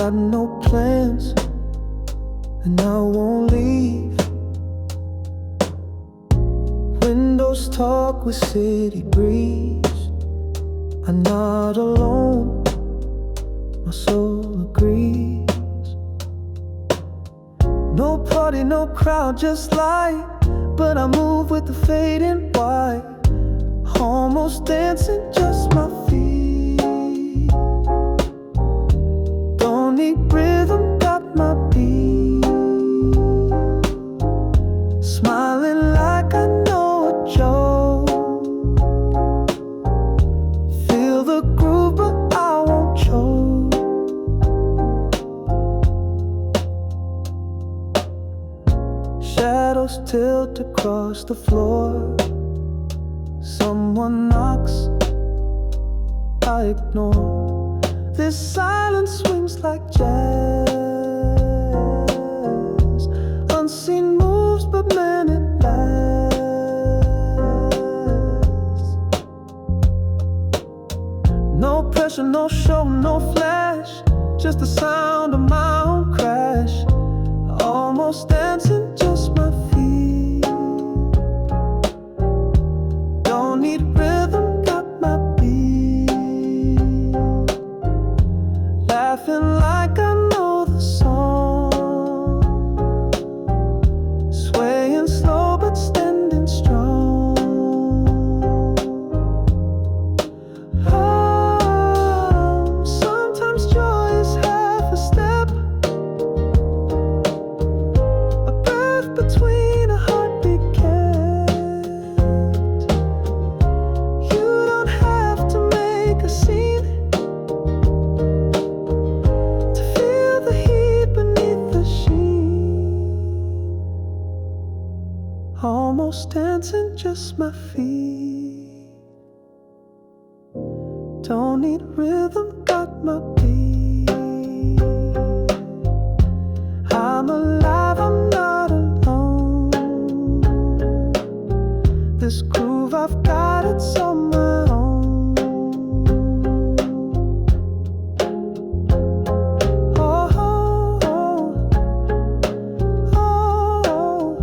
got no plans, and I won't leave. Windows talk with city breeze. I'm not alone, my soul agrees. No party, no crowd, just light, but I move with the fading white. Almost dancing, just my feet. Don't need rhythm, got my beat. Smiling like I know a joke. Feel the groove, but I won't choke. Shadows tilt across the floor. Someone knocks, I ignore. This silence swings like jazz. Unseen moves, but man, it lasts. No pressure, no show, no flash, just the sound of my own crash. Almost dancing, just my feet. Don't need rhythm, got my beat. Laughing like I know the song. Swaying slow but standing strong. Oh, sometimes joy is half a step, a breath between a heartbeat kept. You don't have to make a scene to feel the heat beneath the sheen. Almost dancing, just my feet. Don't need rhythm, got my beat. I'm alive, I'm not alone. This groove, I've got it's on my own. Oh, oh, oh, oh,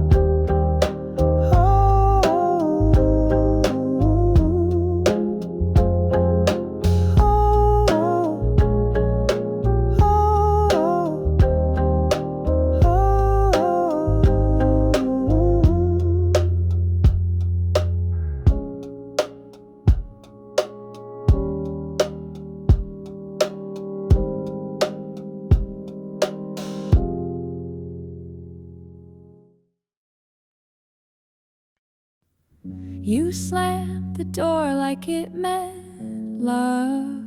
You slammed the door like it meant love,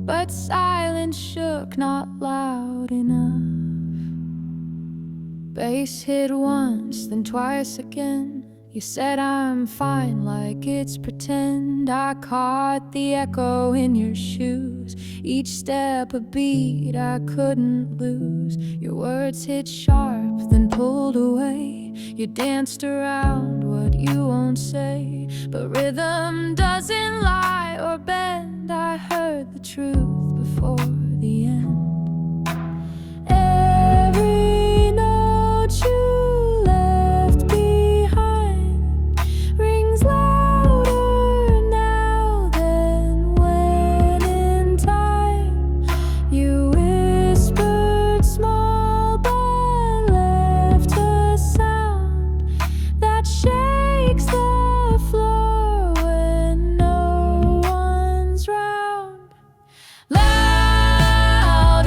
but silence shook not loud enough. Bass hit once, then twice again. You said I'm fine like it's pretend. I caught the echo in your shoes, each step a beat I couldn't lose. Your words hit sharp, then pulled away. You danced around what you won't say, but rhythm doesn't lie or bend. I heard the truth before the end. Every note you left behind rings louder now than when in time you whispered small but left a sound that shakes the floor when no one's round. Loud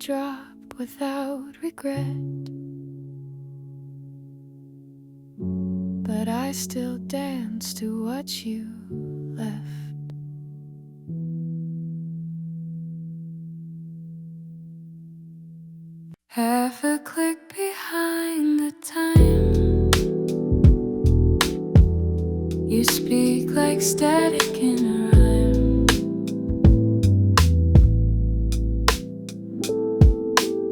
drop without regret. But I still dance to what you left. Half a click behind the time. You speak like static in a rhyme.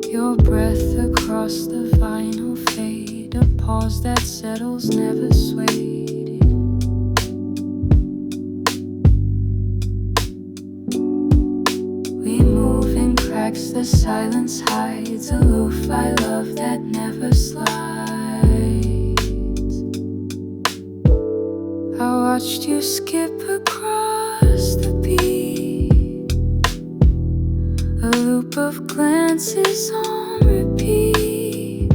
Your breath across the vinyl fade, a pause that settles, never swayed. We move in cracks, the silence hides, a lo-fi love that never slides. I watched you skip across the beat, a loop of glances on repeat.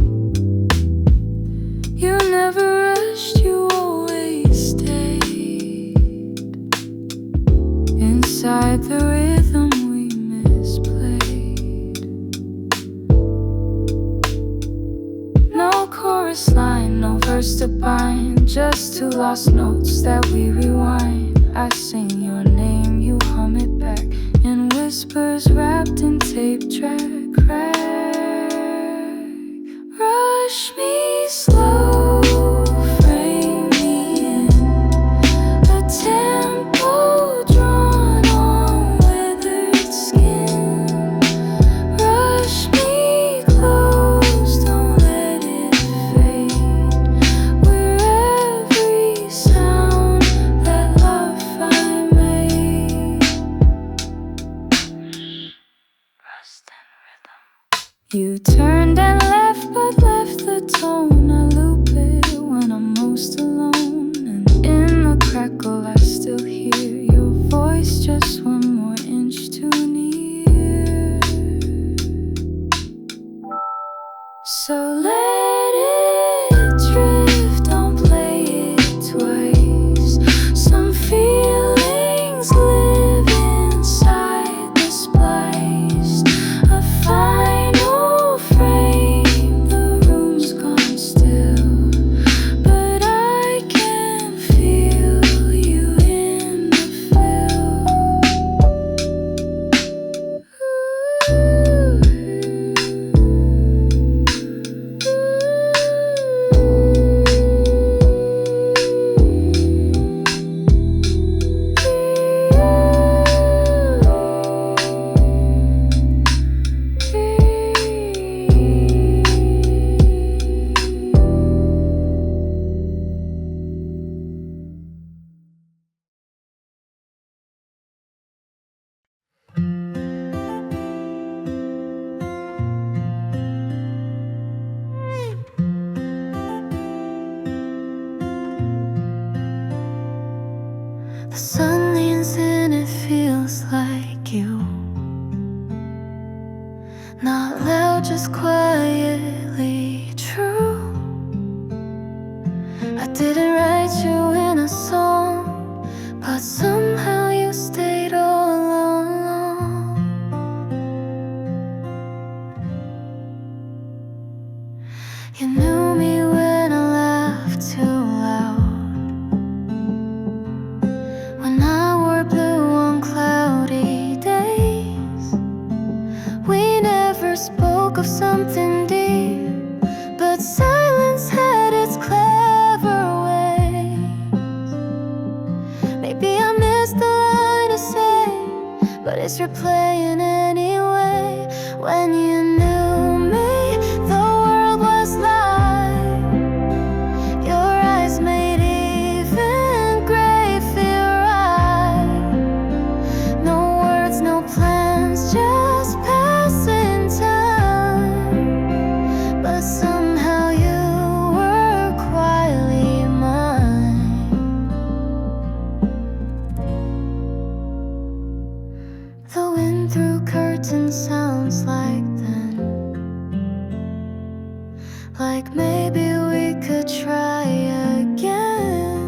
You never rushed, you always stayed inside the rhythm we misplayed. No chorus line, no verse to bind, just two lost notes that we rewind. I sing your name, you hum it back in whispers wrapped in tape track. Rush me slow, frame me in a tempo drawn on weathered skin. Rush me close, don't let it fade. Where every sound that love I made. Rust and rhythm. You turned and left, but left the tone. I loop it when I'm most alone, and in the crackle I still hear your voice, just one more inch too near. So let it drift, don't play it twice. Some feelings live inside the splice. A final frame, the room's gone still, but I can feel you in the fill. The sun leans in, it feels like you. Not loud, just quietly true. I didn't write you in a song, but somehow you stayed all along. You knew me when I laughed too loud, when I wore blue on cloudy days. We never spoke of something deep, but silence had its clever ways. Maybe I missed the line to say, but it's replaying anyway. When you knew me, the world was light. Your eyes made even gray feel right. No words, no plans, just passing time. But somehow you were quietly mine. The wind through curtains sounds like then, like maybe we could try again.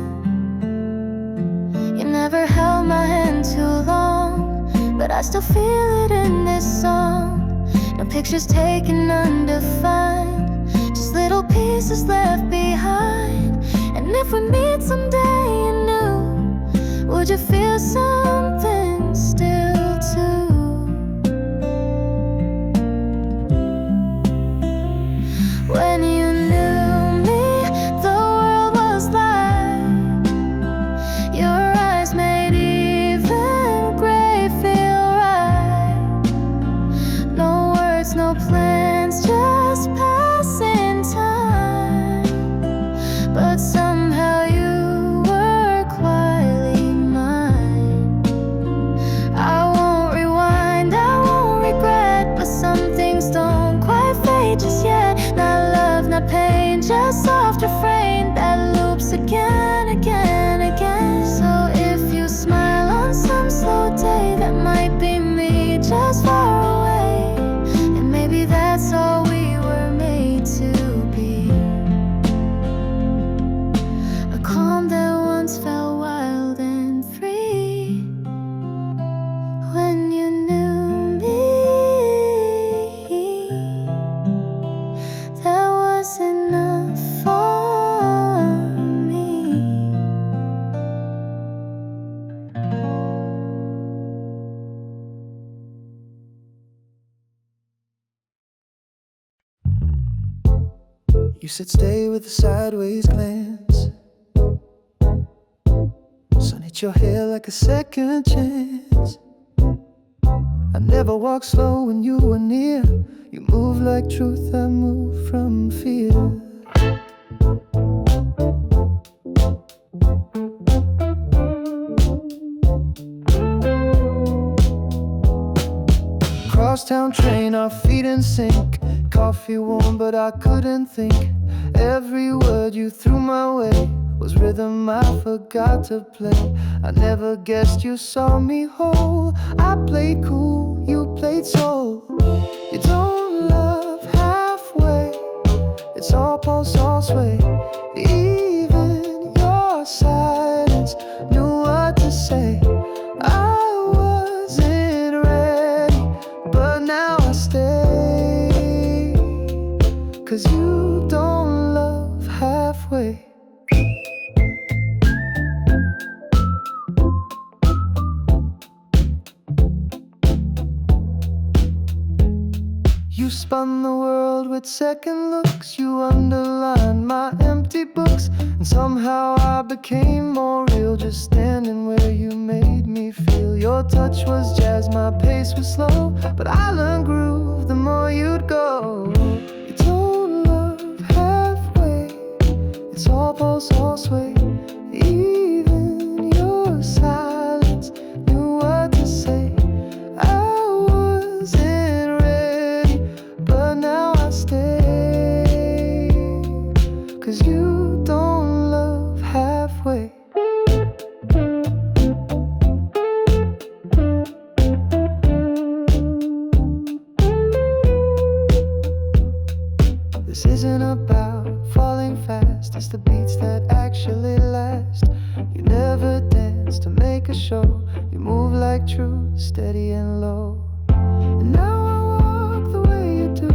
You never held my hand too long, but I still feel it in this song. My pictures taken undefined, just little pieces left behind. And if we meet someday anew, would you feel something still too? When you knew me, the world was light. Your eyes made even gray feel right. No words, no plans, just passing time. But somehow you were quietly mine. I won't rewind, I won't regret, but some things don't quite fade just yet. Not love, not pain, just soft refrain that loops again, again, again. So if you smile on some slow day, that might be me just far away. And maybe that's all we were made to be. A calm that once felt wild and free. When you knew me, that was enough for me. You said stay with a sideways glance. Sun hit your hair like a second chance. I never walk slow when you were near. You move like truth, I move from fear. Crosstown train, our feet in sync. Coffee warm, but I couldn't think. Every word you threw my way was rhythm I forgot to play. I never guessed you saw me whole. I played cool, you played soul. You don't love halfway. It's all pulse, all sway. Even your silence knew what to say. I wasn't ready, but now I stay. 'Cause you don't love halfway. You spun the world with second looks. You underlined my empty books. And somehow I became more real, just standing where you made me feel. Your touch was jazz, my pace was slow, but I learned groove the more you'd go. You don't love halfway. It's all pulse, all sway. Even your silence knew what to say. I wasn't ready, but now I stay. 'Cause you don't love halfway. This isn't about falling fast, it's the beats that actually last. You never dance to make a show. You move like truth, steady and low. And now I walk the way you do,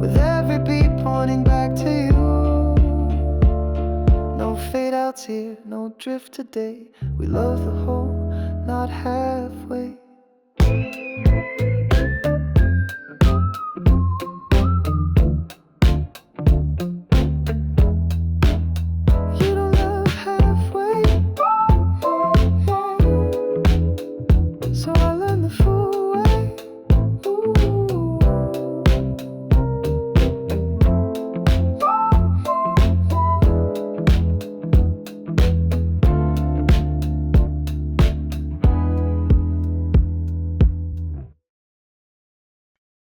with every beat pointing back to you. No fade outs here, no drift today. We love the whole, not halfway. You don't love halfway, so I learned the full way. Ooh.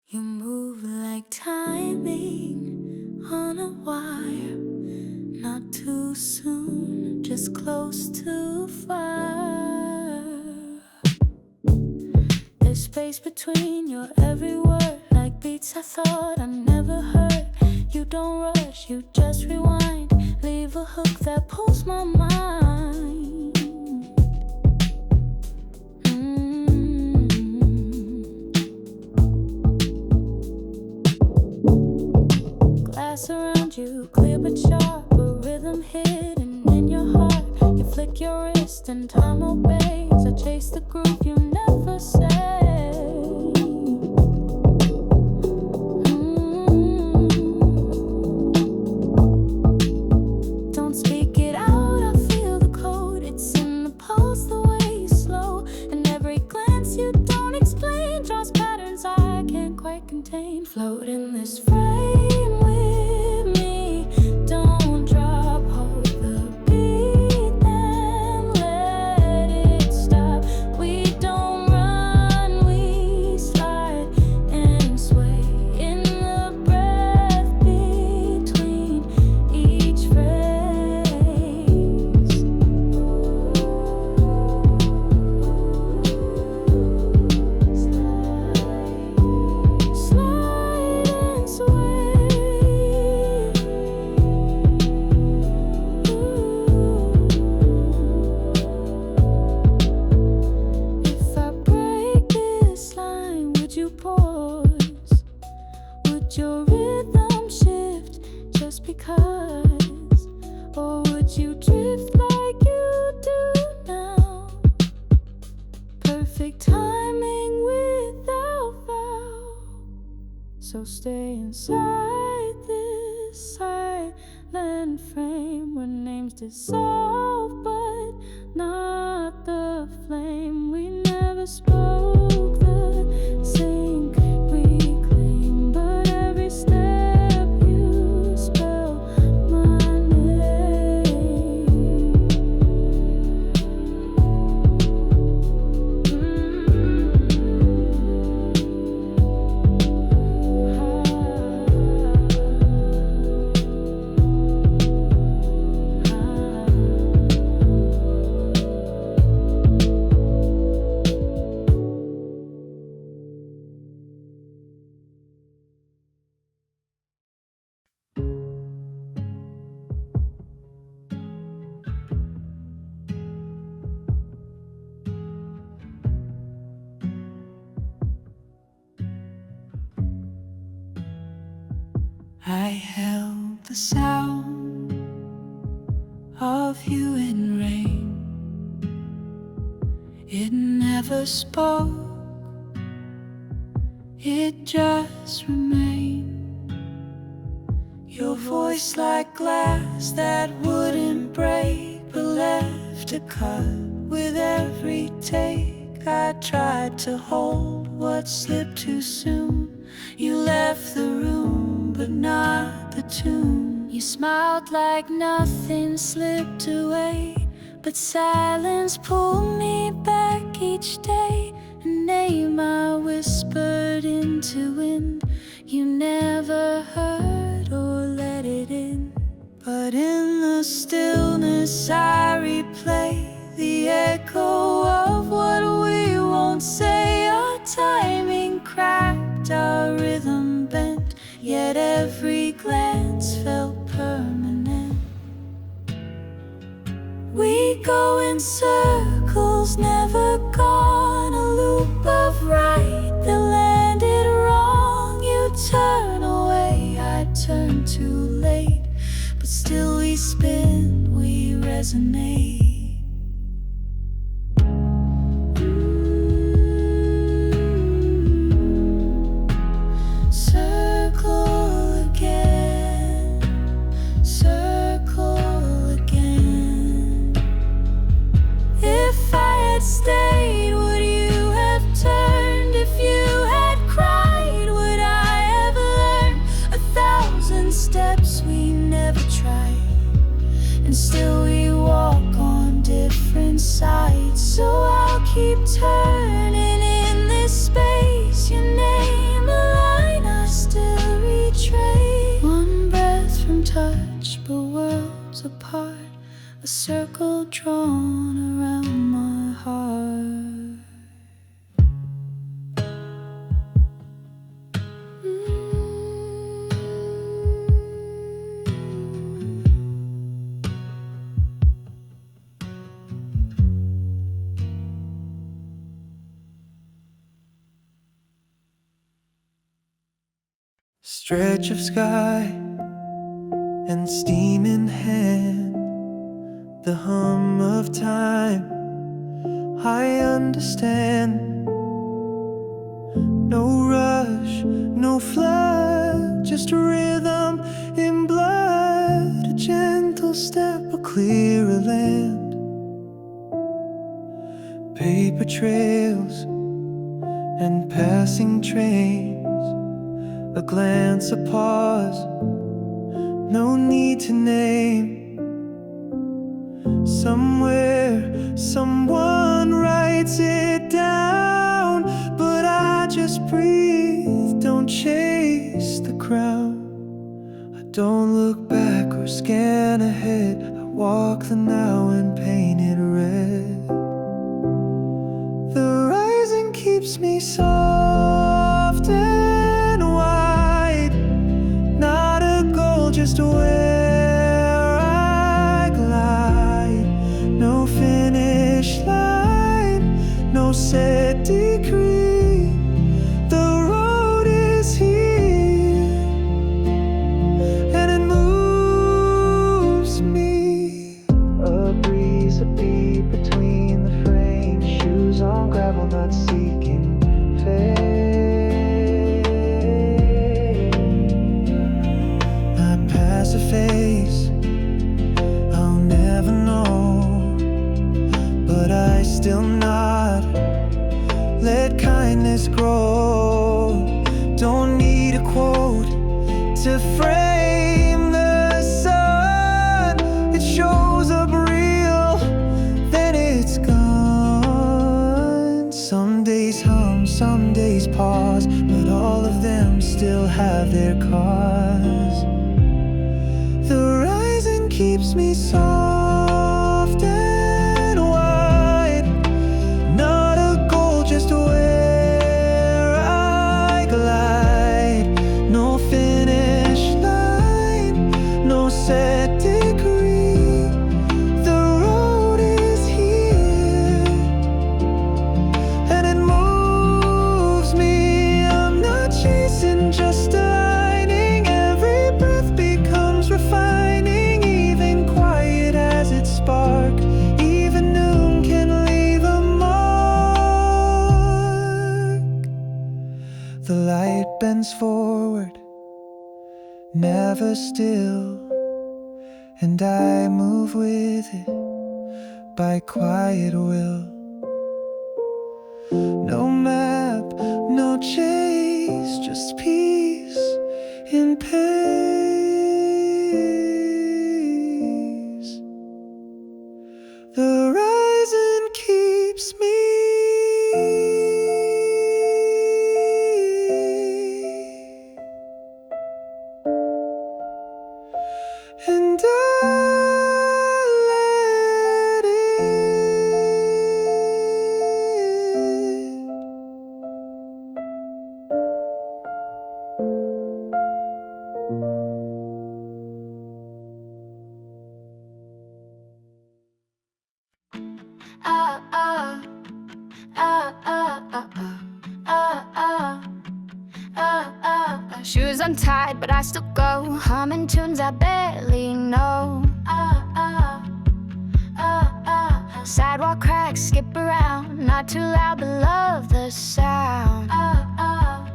You move like timing on a wire, not too soon, just close to fire. There's space between your every word, like beats I thought I never heard. You don't rush, you just rewind, leave a hook that pulls my mind. glass around you, clear but sharp, a rhythm hidden in your heart. You flick your wrist and time obeys. I chase the groove you never say. Don't speak it out, I feel the code. It's in the pulse, the way you slow. And every glance you don't explain draws patterns I can't quite contain. Float in this frame with me. Don't drop, hold the beat, then let it stop. We don't run, we slide and sway in the breath between each phrase. Slide and sway. If I break this line, would you pause? Would your rhythm shift just because? Or would you drift like you do now? Perfect timing without vow. So stay inside this silent frame where names dissolve, but not the flame. We never spoke the sink we claim, but every step you spell my name. I held the sound of you in rain. It never spoke, it just remained. Your voice like glass that wouldn't break, but left a cut with every take. I tried to hold what slipped too soon. You left the room, but not the tune. You smiled like nothing slipped away, but silence pulled me back each day. A name I whispered into wind you never heard or let it in. But in the stillness I replay the echo of what we won't say. Our timing cracked, our rhythm bent, yet every glance felt permanent. We go in circles, never gone, a loop of right that landed wrong. You turn away, I turn too late, but still we spin, we resonate. Circle again, circle again. If I had stayed, would you have turned? If you had cried, would I have learned? 1,000 steps we never tried, and still we walk on different sides. So I'll keep turning in this space. Your name, a line I still retrace. One breath from touch, but worlds apart. A circle drawn around my heart. Stretch of sky and steam in hand, the hum of time. I understand. No rush, no flood, just a rhythm in blood, a gentle step, a clearer land. Paper trails and passing trains, a glance, a pause, no need to name. Somewhere, someone writes it down, but I just breathe, don't chase the crowd. I don't look back or scan ahead, I walk the now and paint it red. The rising keeps me soft and wide, not a goal, just where I glide. No finish line, no set decree, the road is here, and it moves me. A breeze, a beat between the frames, shoes on gravel, not seeking fame. I pass a face I'll never know, but I still nod, let kindness grow. Don't need a quote to frame the sun, it shows up real, then it's gone. Some days hum, some days pause, but all of them still have their cause. The rising keeps me soft and wide, not a goal, just where I glide. No finish line, no set degree, the road is here, and it moves me. I'm not chasing, just aligning. Every breath becomes refining, even quiet as its spark. Even noon can leave a mark. The light bends forward, never still, and I move with it by quiet will. No map, no chase, just peace in pace. The horizon keeps me, and I let it. Ah, ah, ah, ah, ah, ah, ah, ah, ah. Shoes untied, but I still go, humming tunes I barely know. Ah, ah, ah, ah. Sidewalk cracks, skip around, not too loud, but love the sound. Ah, ah,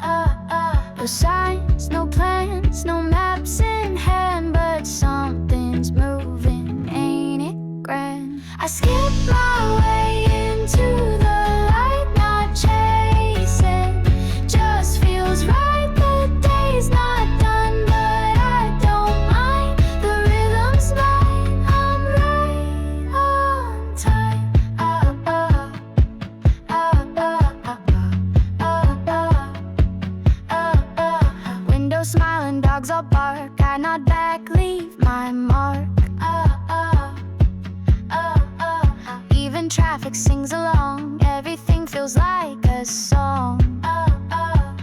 ah, ah. No signs, no plans, no maps in hand, but something's moving, ain't it grand? I skip my way into the light, not chasing, just feels right. The day's not done, but I don't mind. The rhythm's mine, I'm right on time. Ah, ah, ah, ah, ah, ah, ah, ah, ah. Window smiling, dogs all bark, I nod back, leave my mark. Ah, ah, ah, ah. Even traffic sings along, everything feels like a song. Ah, ah,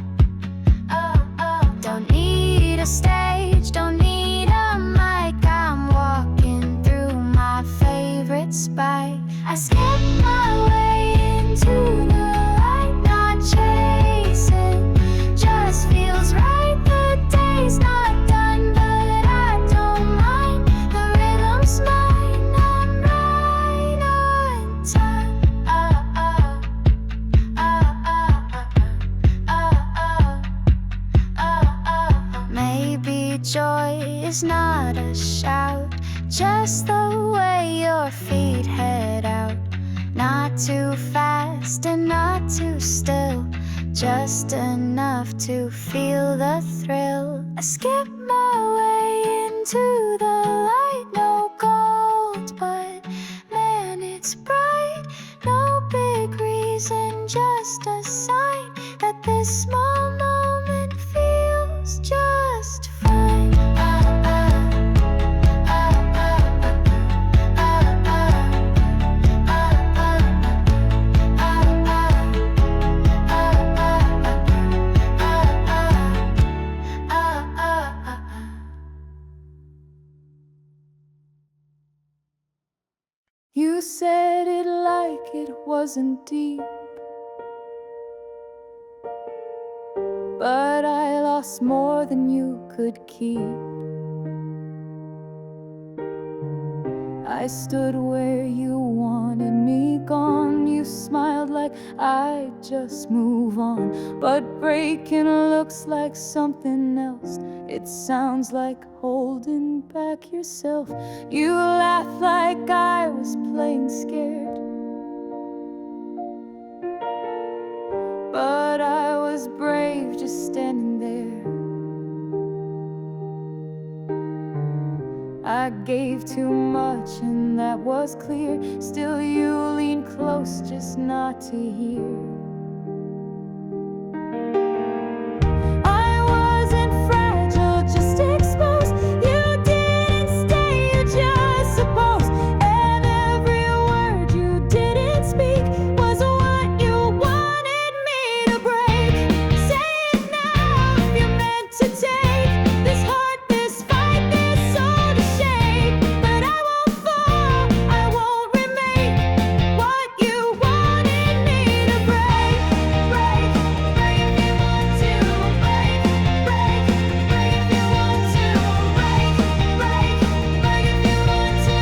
ah, ah. Don't need a stage, don't need a mic, I'm walking through my favorite spot. I skip my way into the light, not chasing, just feels right. The day's not done, but I joy is not a shout, just the way your feet head out. Not too fast and not too still, just enough to feel the thrill. I skip my way into the light, no gold, but man, it's bright. No big reason, just a sign that this small moment feels just fine. You said it like it wasn't deep, but I lost more than you could keep. I stood where you wanted me gone. You smiled like I'd just move on, but breaking looks like something else. It sounds like holding back yourself. You laughed like I was playing scared, but I was brave just standing there. I gave too much and that was clear. Still you leaned close just not to hear. I wasn't fragile, just exposed. You didn't stay, you just supposed. And every word you didn't speak was what you wanted me to break. Say it now if you're meant to take this heart, this fight, this soul to shake. But I won't fall, I won't remain what you wanted me to break. Break, break if you want to. Break, break, break if you want to. Break, break, break if you want to.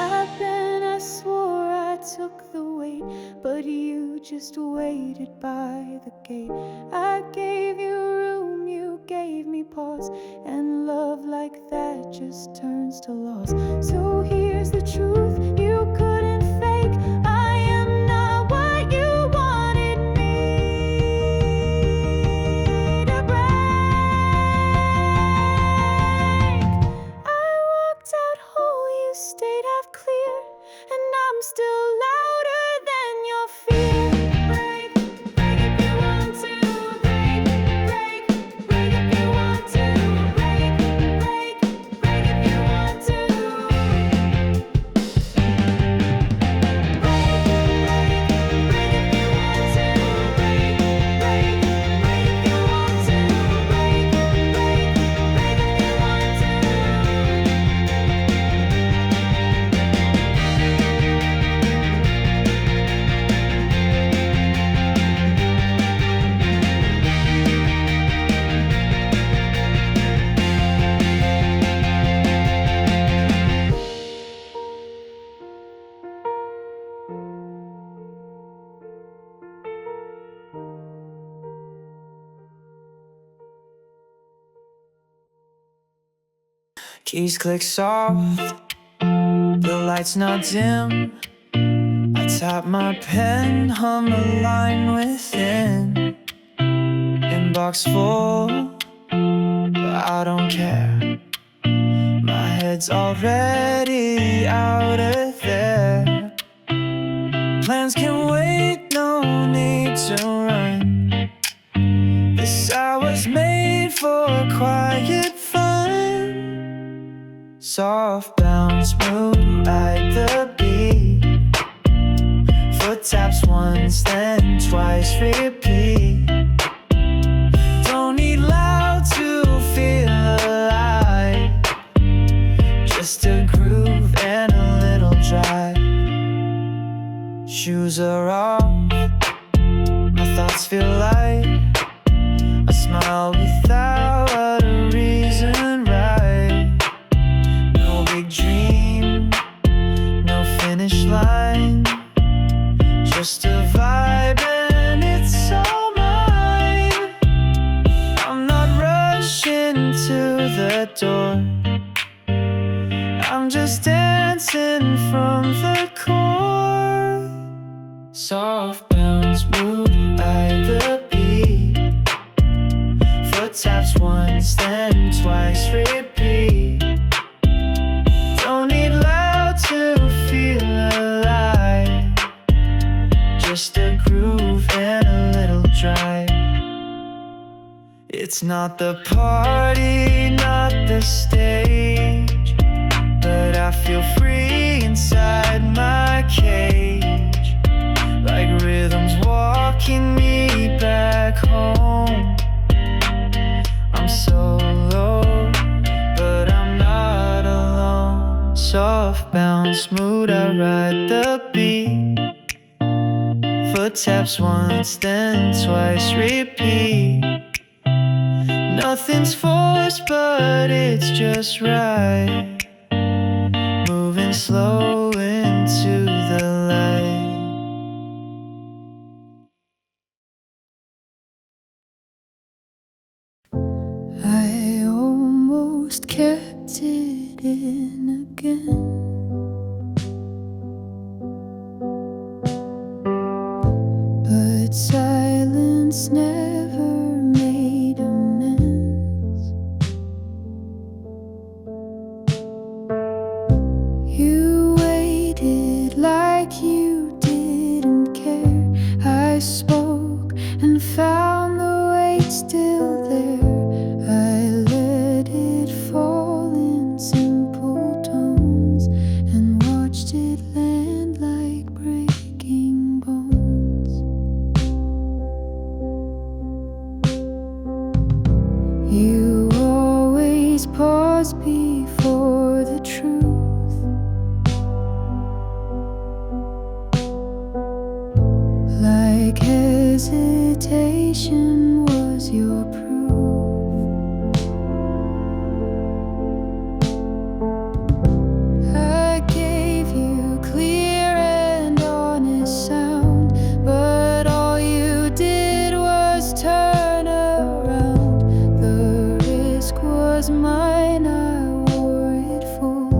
I've been, I swore I took the weight, but you just waited by the gate. I gave you room, you gave me pause, and love like that just turns to loss. So here's the truth, you couldn't fake. I am not what you wanted me to break. I walked out whole, you stayed half clear, and I'm still louder than your fear. Break, break if you want to. Break, break, break if you want to. Break, break, break if you want to. Keys click soft, the lights not dim. I tap my pen, hum a line within. Inbox full, but I don't care. My head's already out of there. Plans can wait, no need to run. This hour's made for quiet fun. Soft bounce, move at the beat. Foot taps once, then twice, repeat. Don't need loud to feel alive, just a groove and a little drive. Shoes are off, my thoughts feel light. I smile without a reason, right? No big dream, no finish line, just a vibe and it's all mine. drive. It's not the party, not the stage, but I feel free inside my cage, like rhythms walking me back home. I'm solo, but I'm not alone. Soft bounce, smooth, I ride the beat. Foot taps once, then twice, repeat. Nothing's forced, but it's just right. Moving slow into the light. I almost kept it in again, but silence never made amends. You waited like you didn't care. I spoke and found the weight still there. I let it fall in simple tones and watched it land like breaking bones. You always pause before the truth, like hesitation was your proof. I gave you clear and honest sound, but all you did was turn around. The risk was mine, I wore it full.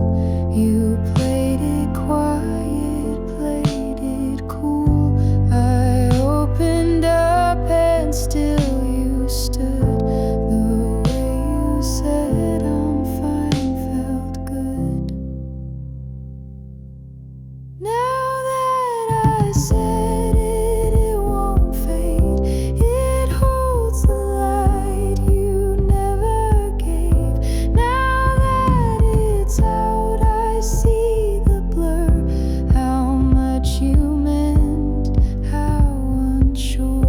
You played it quiet, played it cool. I opened up and still you stood. The way you said I'm fine felt good. Now that I said it, it won't fade. It holds the light you never gave. Now that it's out, I see the blur. How much you meant, how unsure.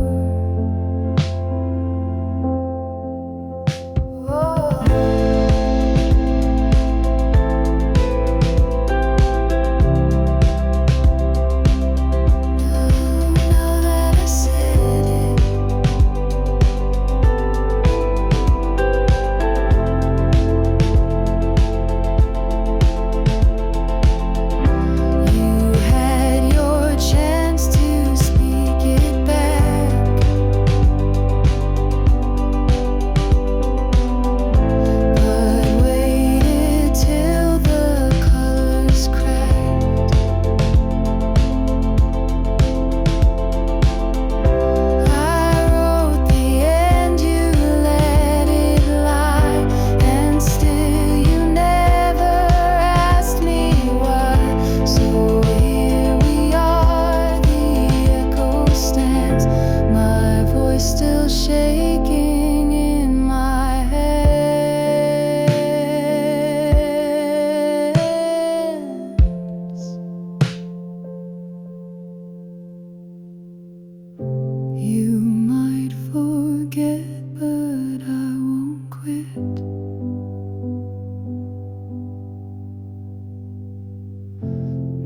Whoa. Now that I said it, you had your chance to speak it back, but waited till the colors cracked. I wrote the end, you let it lie, and still you never asked me why. So here we are, the echo stands, my voice still shaking in my hands. You might forget, but I won't quit.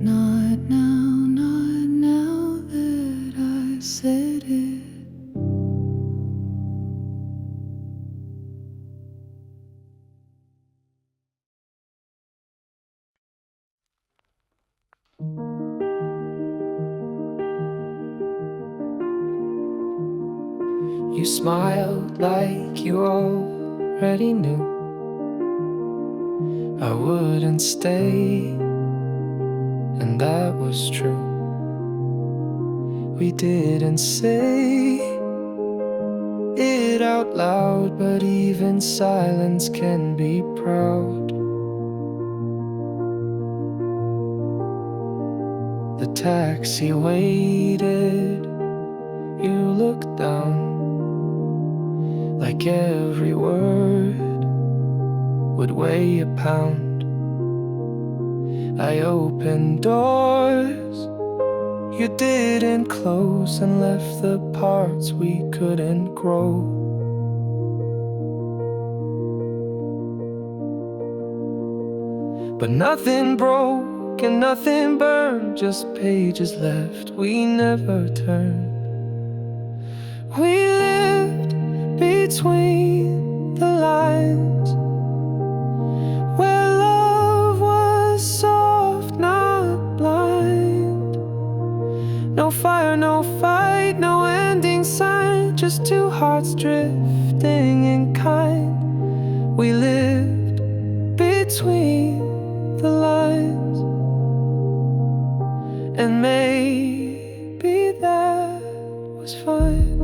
Not now that I said it. You smiled like you already knew I wouldn't stay, and that was true. We didn't say it out loud, but even silence can be proud. The taxi waited you looked down, like every word would weigh a pound. I opened doors you didn't close, and left the parts we couldn't grow. But nothing broke and nothing burned, just pages left we never turned. We lived between the lines, where love was soft, not blind. No fire, no fight, no ending sign, just two hearts drifting in kind. We lived between the lines, and maybe that was fine.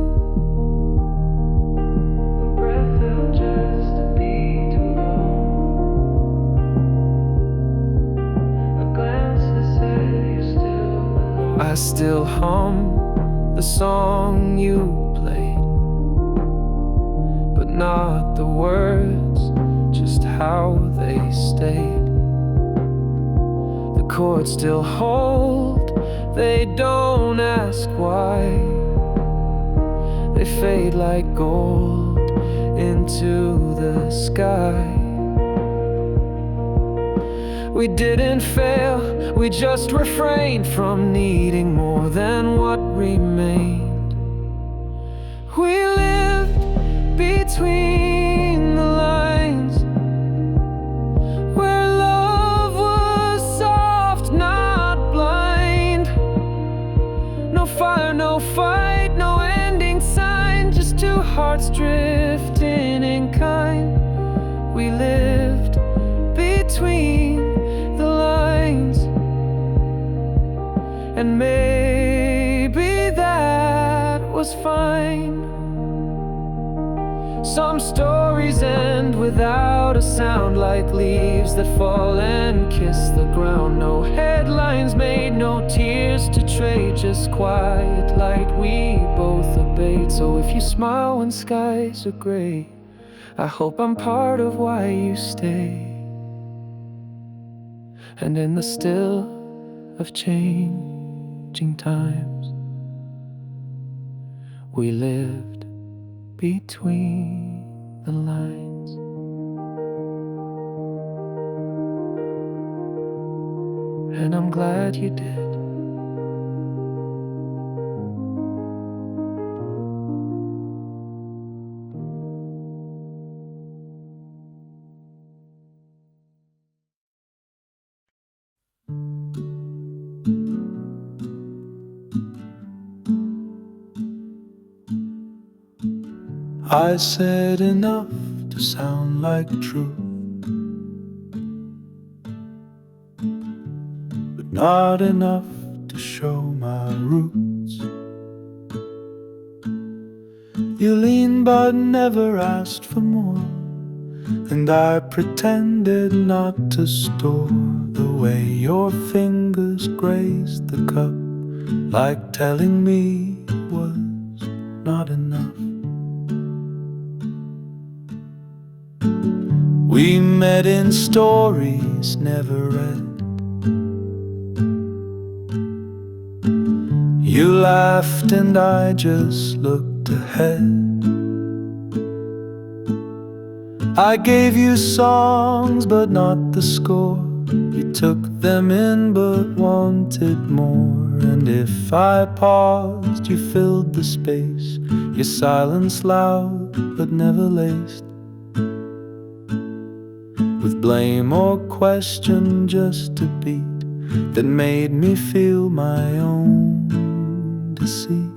Breath felt just a beat too long, a glance that said you still belong. I still hum the song you played, but not the words, just how they stayed. The chords still hold, they don't ask why. They fade like gold into the sky. We didn't fail, we just refrained from needing more than what remained. We lived between the lines, where love was soft, not blind. No fire, no fight, no ending sign, just two hearts drifting in kind. We lived between the lines, and maybe that was fine. Some stories end without a sound, like leaves that fall and kiss the ground. No headlines made, no tears to trade, just quiet light we both obeyed. So if you smile when skies are gray, I hope I'm part of why you stay. And in the still of changing times, we lived between the lines. And I'm glad you did. I said enough to sound like truth, but not enough to show my roots. You leaned but never asked for more, and I pretended not to store the way your fingers grazed the cup, like telling me it was not enough. We met in stories never read. You laughed and I just looked ahead. I gave you songs but not the score. You took them in but wanted more. And if I paused, you filled the space. Your silence loud but never laced with blame or question, just a beat that made me feel my own deceit.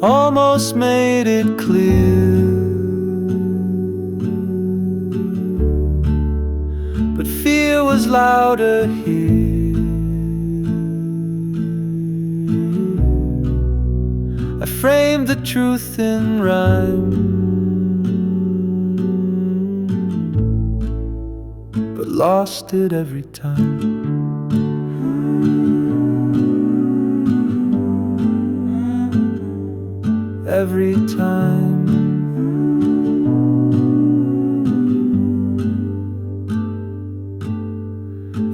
Almost made it clear, but fear was louder here. I framed the truth in rhyme, but lost it every time. every time.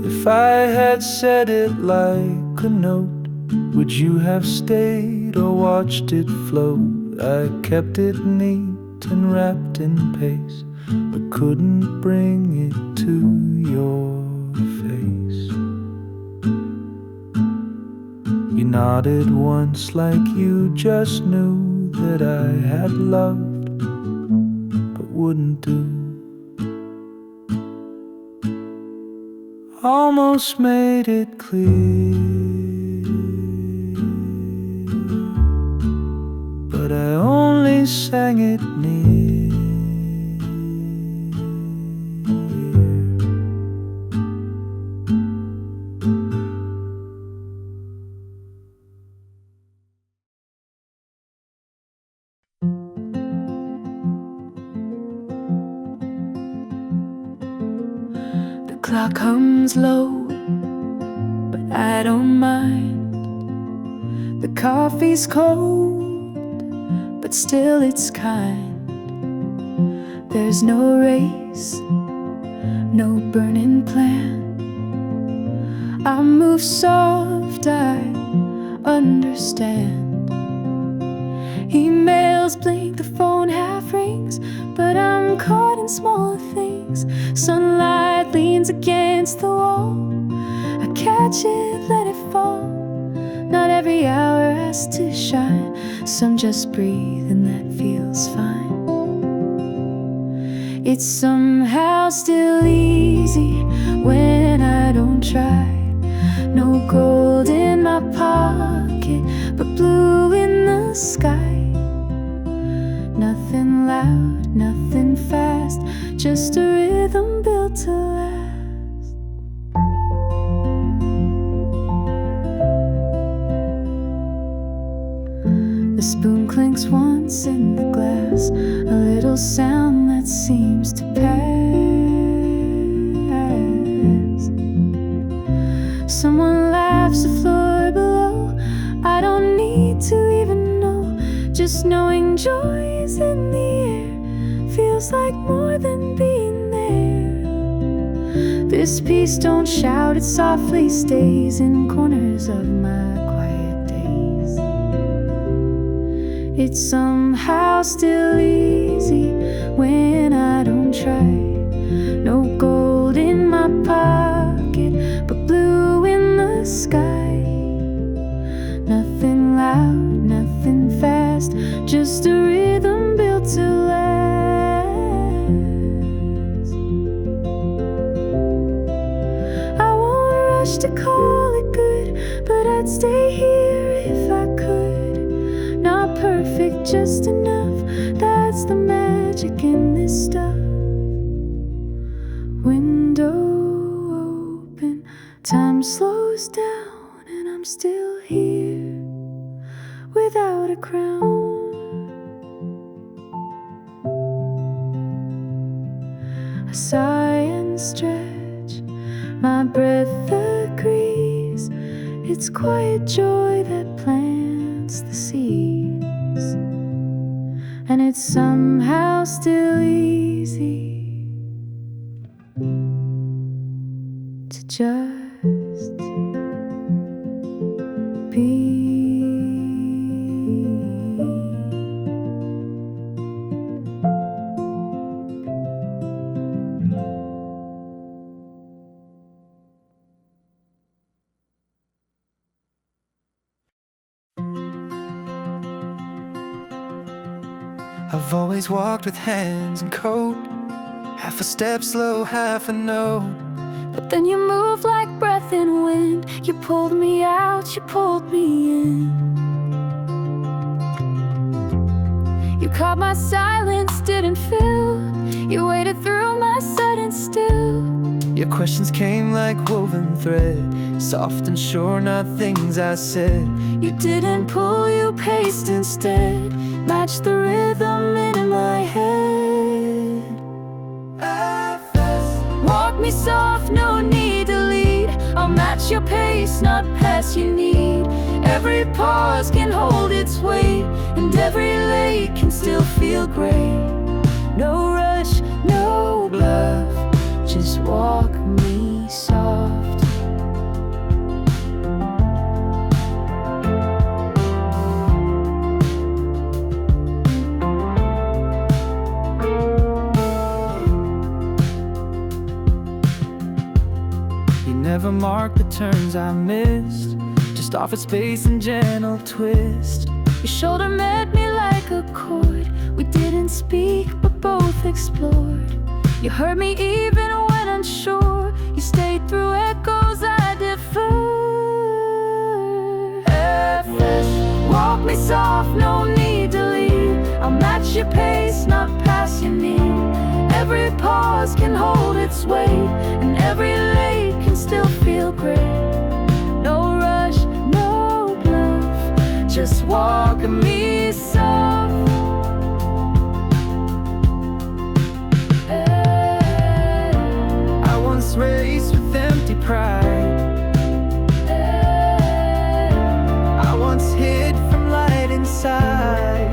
If I had said it like a note, would you have stayed or watched it float? I kept it neat and wrapped in pace, but couldn't bring it to your face. You nodded once like you just knew that I had loved but wouldn't do. Almost made it clear, but I only sang it near. The clock hums low, but I don't mind. The coffee's cold, but still it's kind. There's no race, no burning plan. I move soft, I understand. Emails blink, the phone half rings, but I'm caught in small things. Sunlight leans against the wall, I catch it, let it fall. Not every hour has to shine. Some just breathe and that feels fine. It's somehow still easy when I don't try. No gold in my pocket, but blue in the sky. Nothing loud, nothing fast, just a rhythm built to last. The spoon clinks once in the glass, a little sound that seems to pass. Someone laughs the floor below, I don't need to even know. Just knowing joy is in the air feels like more than being there. This piece don't shout, it softly stays in corners of my quiet days. It's somehow still easy when I don't try. No gold in my pocket, but blue in the sky. Nothing loud, nothing fast, just a rhythm built to last. I won't rush to call it good, but I'd stay here if I could. Not perfect, just enough, that's the magic in this stuff. Window open, time slows down, and I'm still here without a crown. I sigh and stretch, my breath agrees. It's quiet joy that plants the seeds, and it's somehow still easy to just be. I've always walked with hands and coat, half a step slow, half a note. But then you moved like breath in wind. You pulled me out, you pulled me in. You caught my silence, didn't fill. You waited through my sudden still. Your questions came like woven thread, soft and sure, not things I said. You didn't pull, you paced instead. Matched the rhythm in my head. Walk me soft, no need to lead. I'll match your pace, not pass you need. Every pause can hold its weight, and every lake can still feel great. No rush, no bluff, just walk me soft. You never marked the turns I missed, just offered space and gentle twist. Your shoulder met me like a chord. We didn't speak, but both explored. You heard me even when unsure. You stayed through echoes I defer. FS, walk me soft, no need to lead. I'll match your pace, not pass your need. Every pause can hold its weight, and every lake can still feel great. No rush, no bluff, just walk me soft. I once raced with empty pride. I once hid from light inside.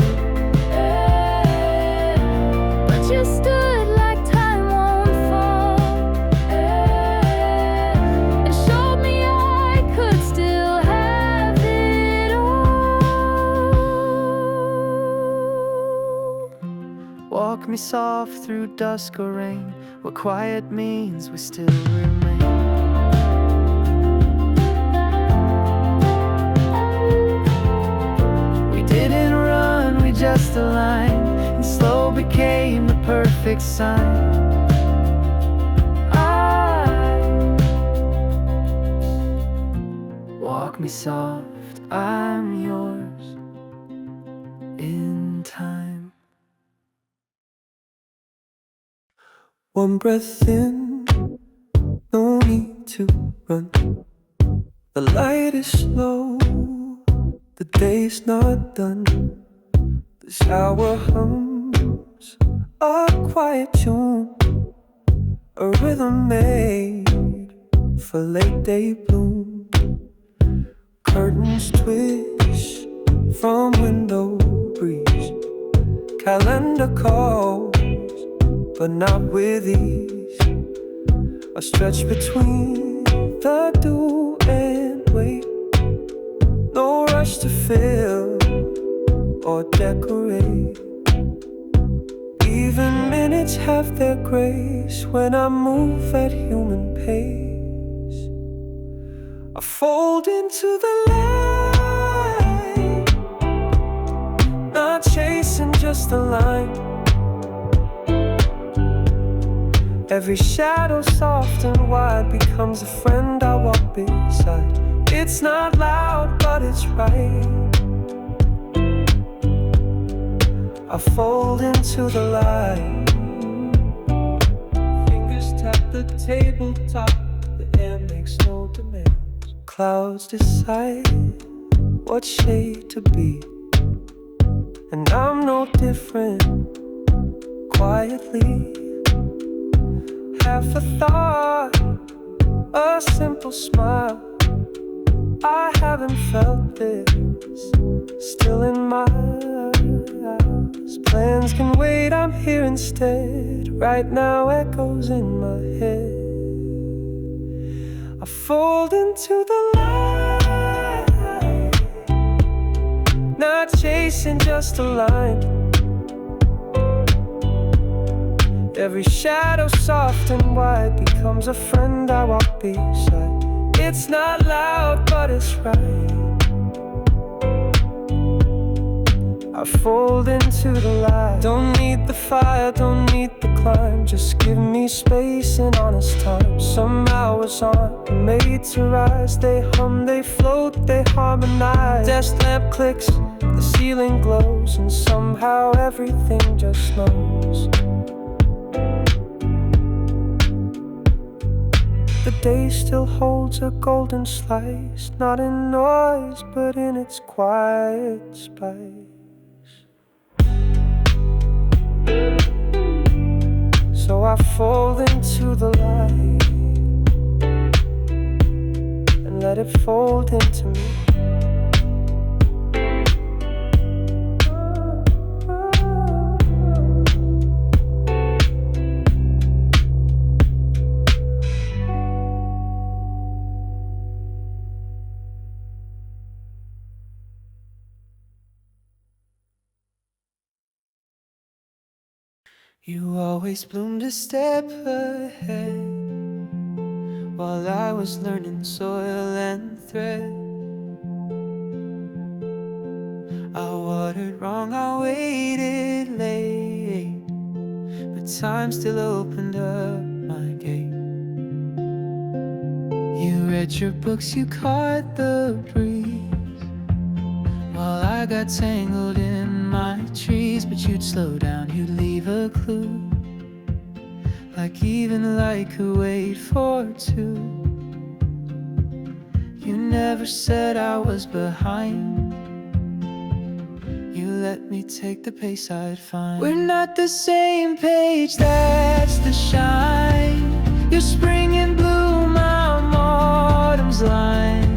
But you stood like time won't fall, and showed me I could still have it all. Walk me soft through dusk or rain, where quiet means we still remain. We didn't run, we just aligned, and slow became the perfect sign. Walk me soft, I'm yours in time. One breath in, no need to run. The light is slow, the day's not done. The shower hums a quiet tune, a rhythm made for late day bloom. Curtains twist from window breeze, calendar calls, but not with ease. I stretch between the do and wait. No rush to fill or decorate. Even minutes have their grace when I move at human pace. I fold into the light, not chasing just a line. Every shadow soft and wide becomes a friend I walk beside. It's not loud, but it's right. I fold into the light. Fingers tap the tabletop, the air makes no demands. Clouds decide what shade to be, and I'm no different. Quietly, half a thought, a simple smile. I haven't felt this still in my eyes. Plans can wait, I'm here instead. Right now echoes in my head. I fold into the light, not chasing just a line. Every shadow soft and wide becomes a friend I walk beside. It's not loud, but it's right. I fold into the light. Don't need the fire, don't need the climb. Just give me space and honest time. Some hours aren't made to rise. They hum, they float, they harmonize. Desk lamp clicks, the ceiling glows, and somehow everything just knows. The day still holds a golden slice, not in noise, but in its quiet spice. So I fold into the light and let it fold into me. You always bloomed a step ahead while I was learning soil and thread. I watered wrong, I waited late, but time still opened up my gate. You read your books, you caught the breeze, while I got tangled in my trees. But you'd slow down, you'd leave a clue, like even light could wait for two. You never said I was behind, you let me take the pace I'd find. We're not the same page, that's the shine. Your spring in bloom, I'm autumn's line.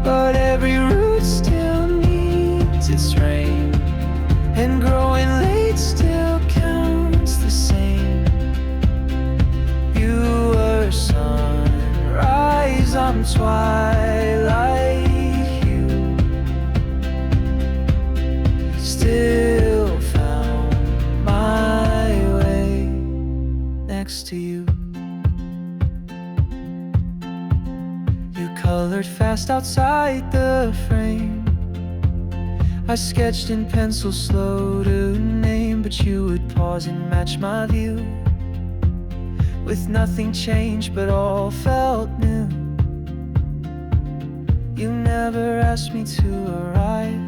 But every root still needs its rain, and growing late still counts the same. You were sunrise, I'm twilight hue. Still found my way next to you. You colored fast outside the frame, I sketched in pencil, slow to name. But you would pause and match my view, with nothing changed but all felt new. You never asked me to arrive,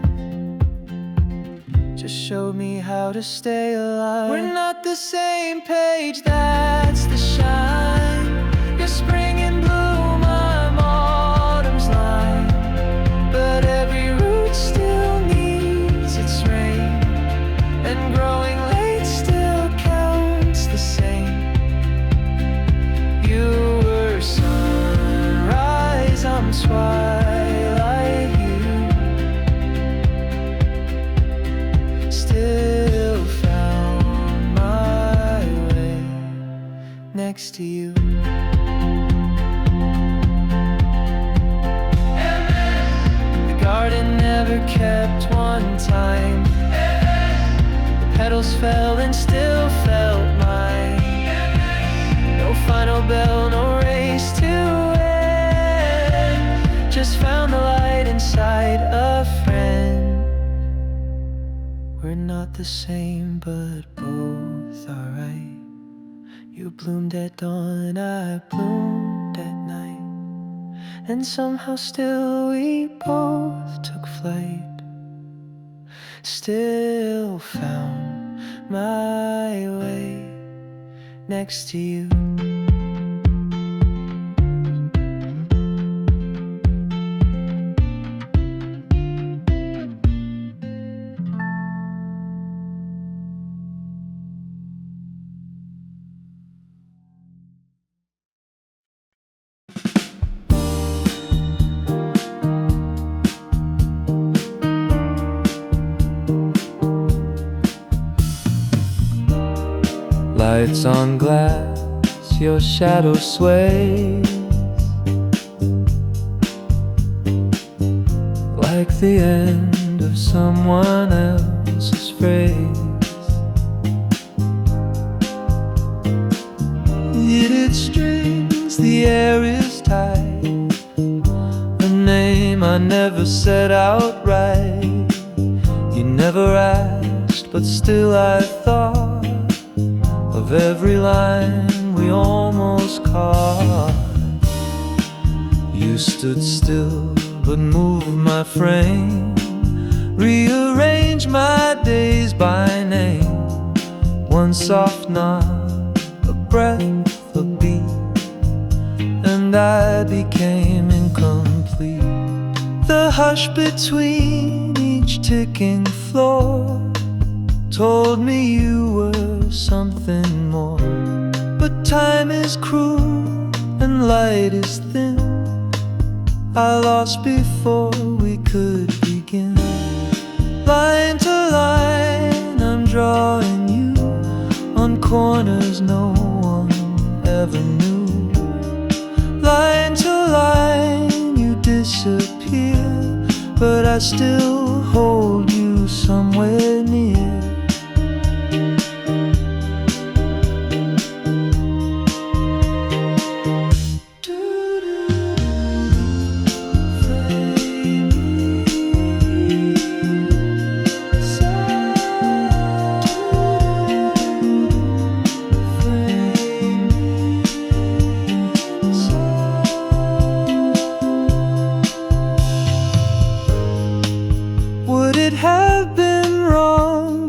just showed me how to stay alive. We're not the same page, that's the shine. Your spring in bloom, I'm autumn's line. But every root still needs its rain, and growing late still counts the same. You were sunrise, I'm twilight hue. Still found my way next to you. The garden never kept one time, the petals fell and still felt mine. No final bell, no race to end, just found the light inside a friend. We're not the same, but both are right. You bloomed at dawn, I bloomed at night, and somehow still we both took flight. Still found my way next to you. Lights on glass, your shadow sways like the end of someone else's phrase. Knitted strings, the air is tight, a name I never said outright. You never asked, but still I thought of every line we almost caught. You stood still but moved my frame, rearranged my days by name. One soft nod, a breath, a beat, and I became incomplete. The hush between each ticking floor told me you were something more. But time is cruel and light is thin, I lost before we could begin. Line to line, I'm drawing you on corners no one ever knew. Line to line, you disappear, but I still hold you somewhere near.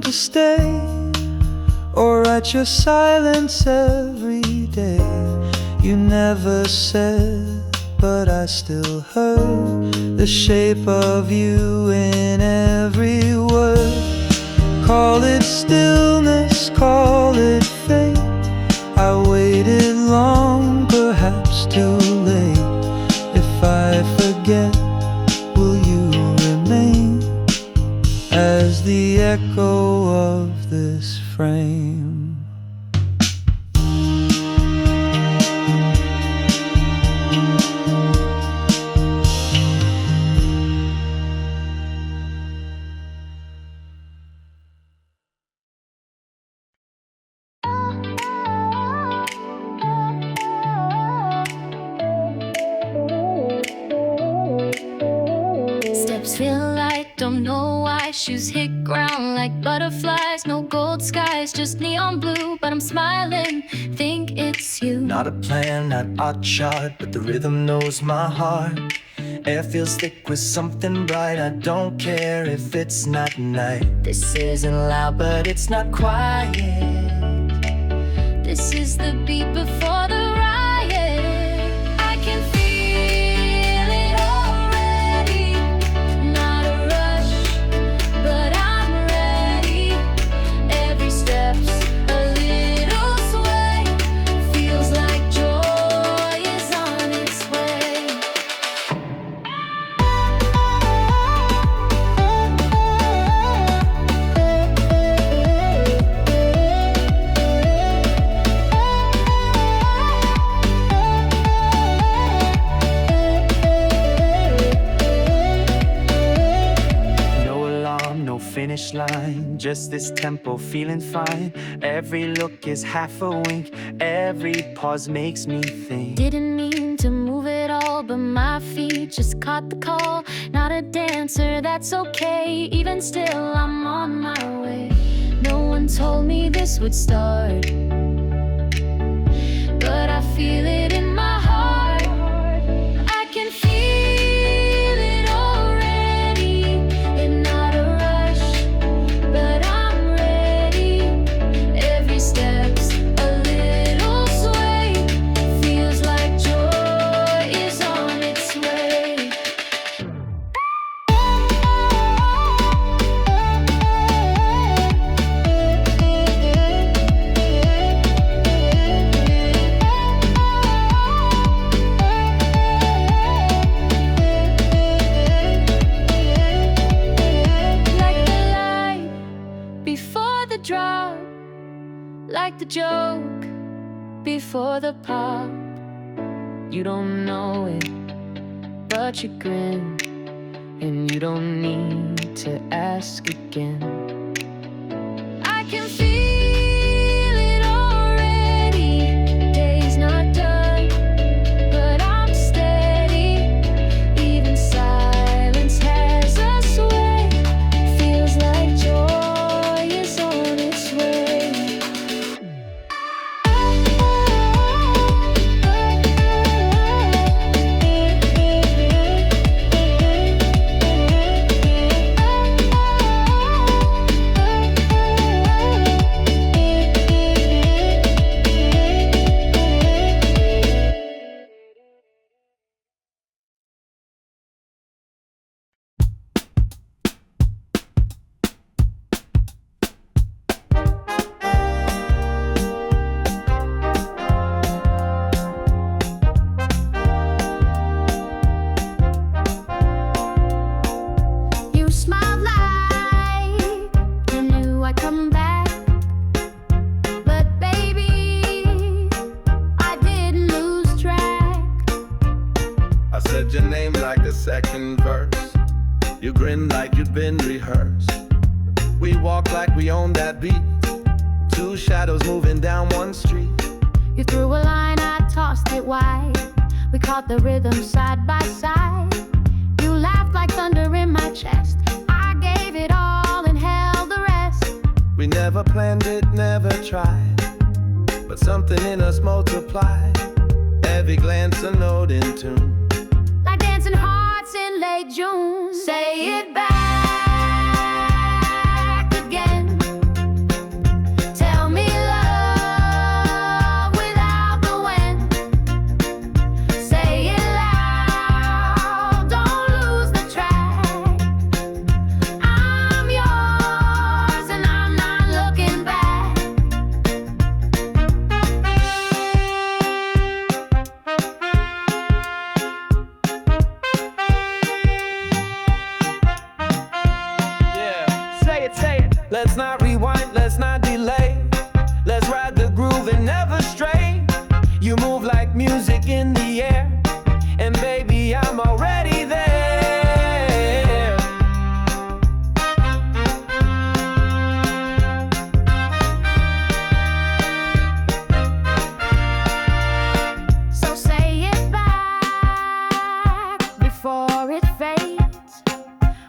to stay, or write your silence every day. You never said, but I still heard the shape of you in every word. Call it stillness, call it fate. I waited long, perhaps too late. If I forget, will you remain as the echo of this frame? Steps feel light, don't know why. Shoes hit ground like butterflies. No gold skies, just neon blue. But I'm smiling, think it's you. Not a plan, not a chart, but the rhythm knows my heart. Air feels thick with something bright. I don't care if it's not night. This isn't loud, but it's not quiet. This is the beat before the riot. I can feel it already. Not a rush, but I'm ready. Every step's a little sway. Feels like joy is on its way. Finish line, just this tempo feeling fine. Every look is half a wink, every pause makes me think. Didn't mean to move it all, but my feet just caught the call. Not a dancer, that's okay. Even still, I'm on my way. No one told me this would start, but I feel it in my heart. I can feel it already. And not a rush, but I'm ready. Every step's a little sway. Feels like joy is on its way. Like the light before the drop, like the joke before the pop. You don't know it, but you grin, and you don't need to ask again. I can feel it already. Day's not done, but I'm steady. Even silence has a sway. Feels like joy is on its way. You smiled like you knew I'd come back, but baby, I didn't lose track. I said your name like the second verse. You grinned like you'd been rehearsed. We walked like we owned that beat. Two shadows moving down one street. You threw a line, I tossed it wide. We caught the rhythm side by side. You laughed like thunder in my chest. I gave it all and held the rest. We never planned it, never tried, but something in us multiplied. Every glance a note in tune. Like dancing hearts in late June. Say it back again. Let's not rewind, let's not delay. Let's ride the groove and never stray. You move like music in the air, and baby, I'm already there. So say it back before it fades.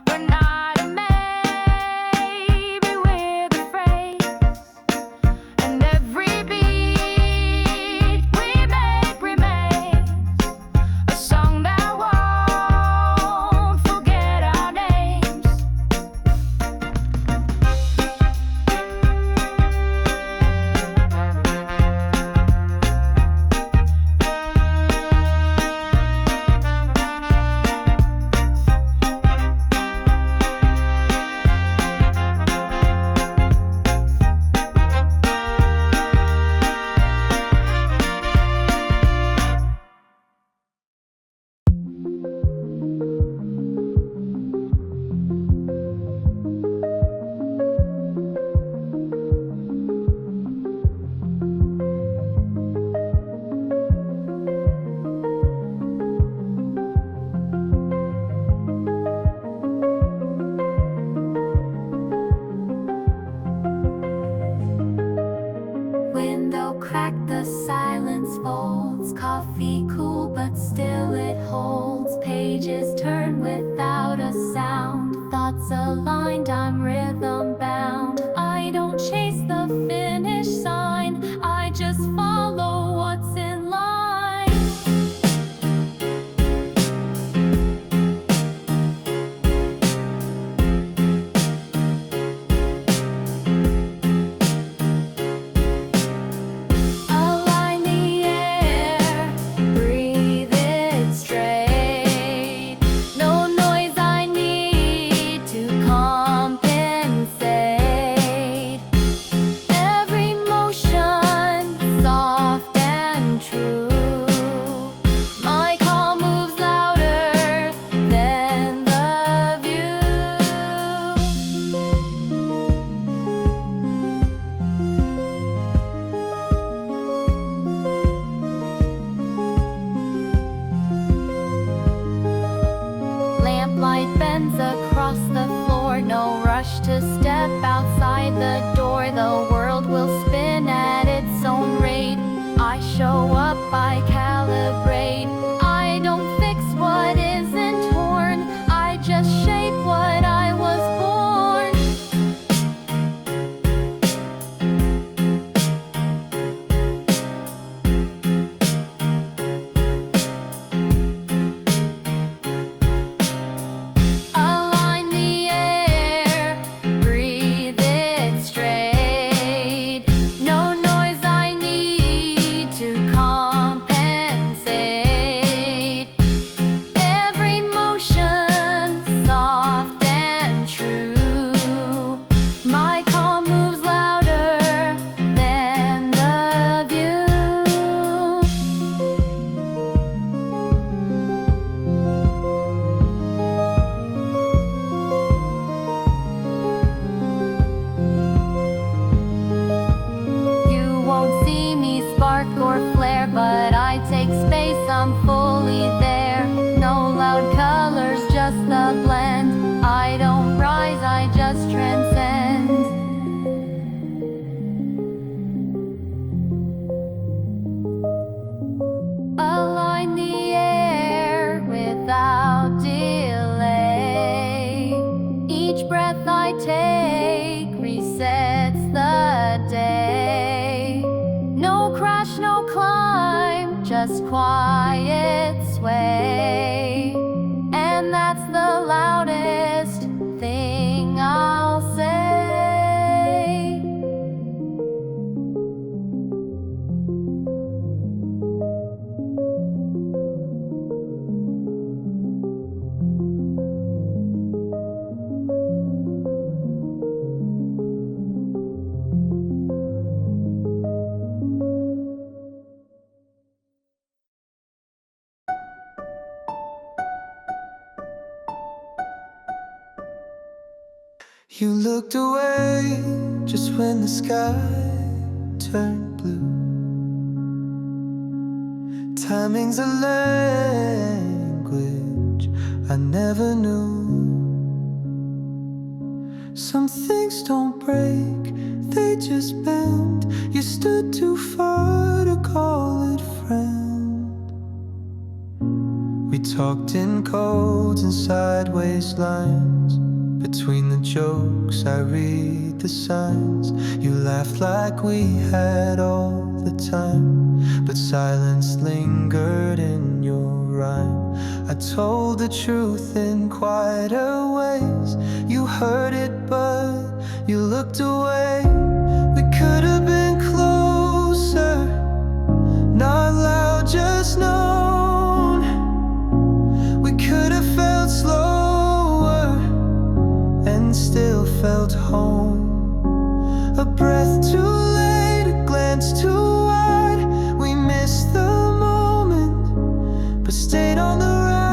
We're not a maybe, we're the phrase. And every beat we make remains a song that won't forget our names. Window crack, the silence folds. Coffee cool, but still it holds. Pages turn without a sound. Thoughts aligned, I'm rhythm bound. I don't chase the finish sign, I just follow what's in line. Align the air, breathe it straight. No noise I need to compensate. Every motion soft and true. My call moves louder than the view. Lamplight bends across the floor, no rush to step outside the door. The world will spin at its own rate. I show up, I calibrate. I don't fix what isn't torn, I just shape what I was born. Align the air, breathe it straight. No noise I need to compensate. Every motion soft and true. My call moves louder than the view. You won't see me spark or flare, but I take space, I'm fully there. No loud colors, just the blend. I don't rise, I just transcend. Align the air without delay. Each breath I take resets the day. No crash, no climb, just quiet sway. And that's the loudest thing I'll say. You looked away just when the sky turned blue. Timing's a language I never knew. Some things don't break, they just bend. You stood too far to call it friend. We talked in codes and sideways lines. Between the jokes I read the signs. You laughed like we had all the time, but silence lingered in your rhyme. I told the truth in quieter ways. You heard it but you looked away. We could have been closer, not loud, just known. We could have felt slower and still felt home. A breath too late, a glance too wide. We missed the moment, but stayed on the ride.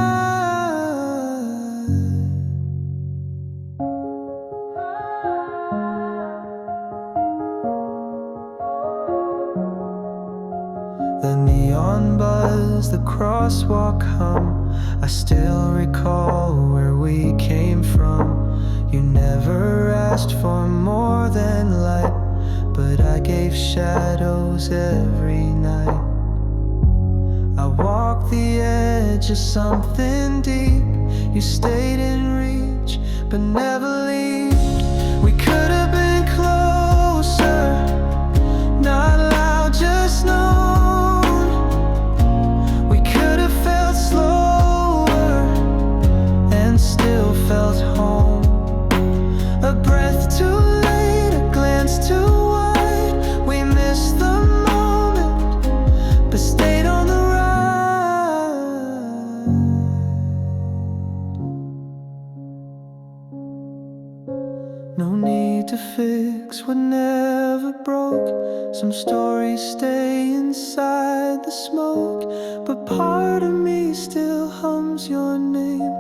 The neon buzz, the crosswalk hum. I still recall where we came from. You never asked for more than light, but I gave shadows every night. I walked the edge of something deep. You stayed in reach, but never leave. We could have been closer, not loud, just known. We could have felt slower and still felt home. A breath too late, a glance too wide. We missed the moment, but stayed on the ride. No need to fix what never broke. Some stories stay inside the smoke, but part of me still hums your name,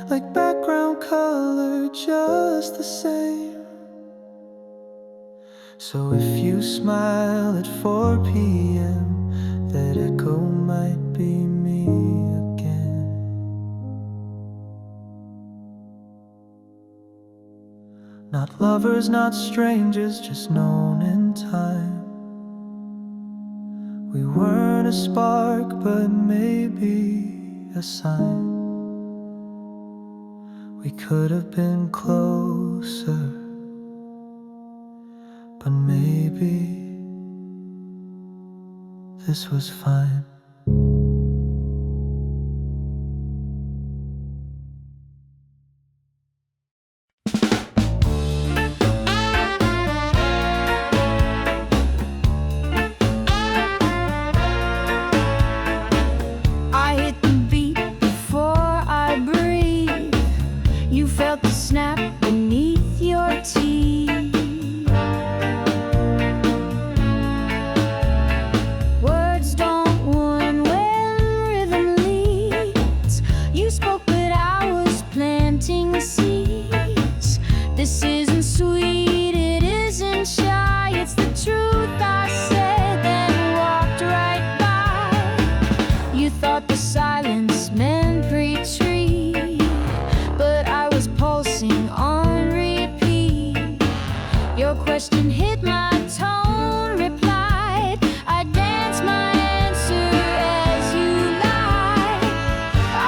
like background color, just the same. So if you smile at 4 p.m., that echo might be me again. Not lovers, not strangers, just known in time. We weren't a spark, but maybe a sign. We could have been closer, but maybe this was fine. I hit the beat before I breathe. You felt the snap beneath your teeth. Words don't warn when rhythm leads. You spoke but I was planting seeds. This isn't sweet, it isn't shy. It's the truth I said, then walked right by. You thought the silence meant retreat, but I was pulsing on repeat. Your question hit my tone, replied. I danced my answer as you lied.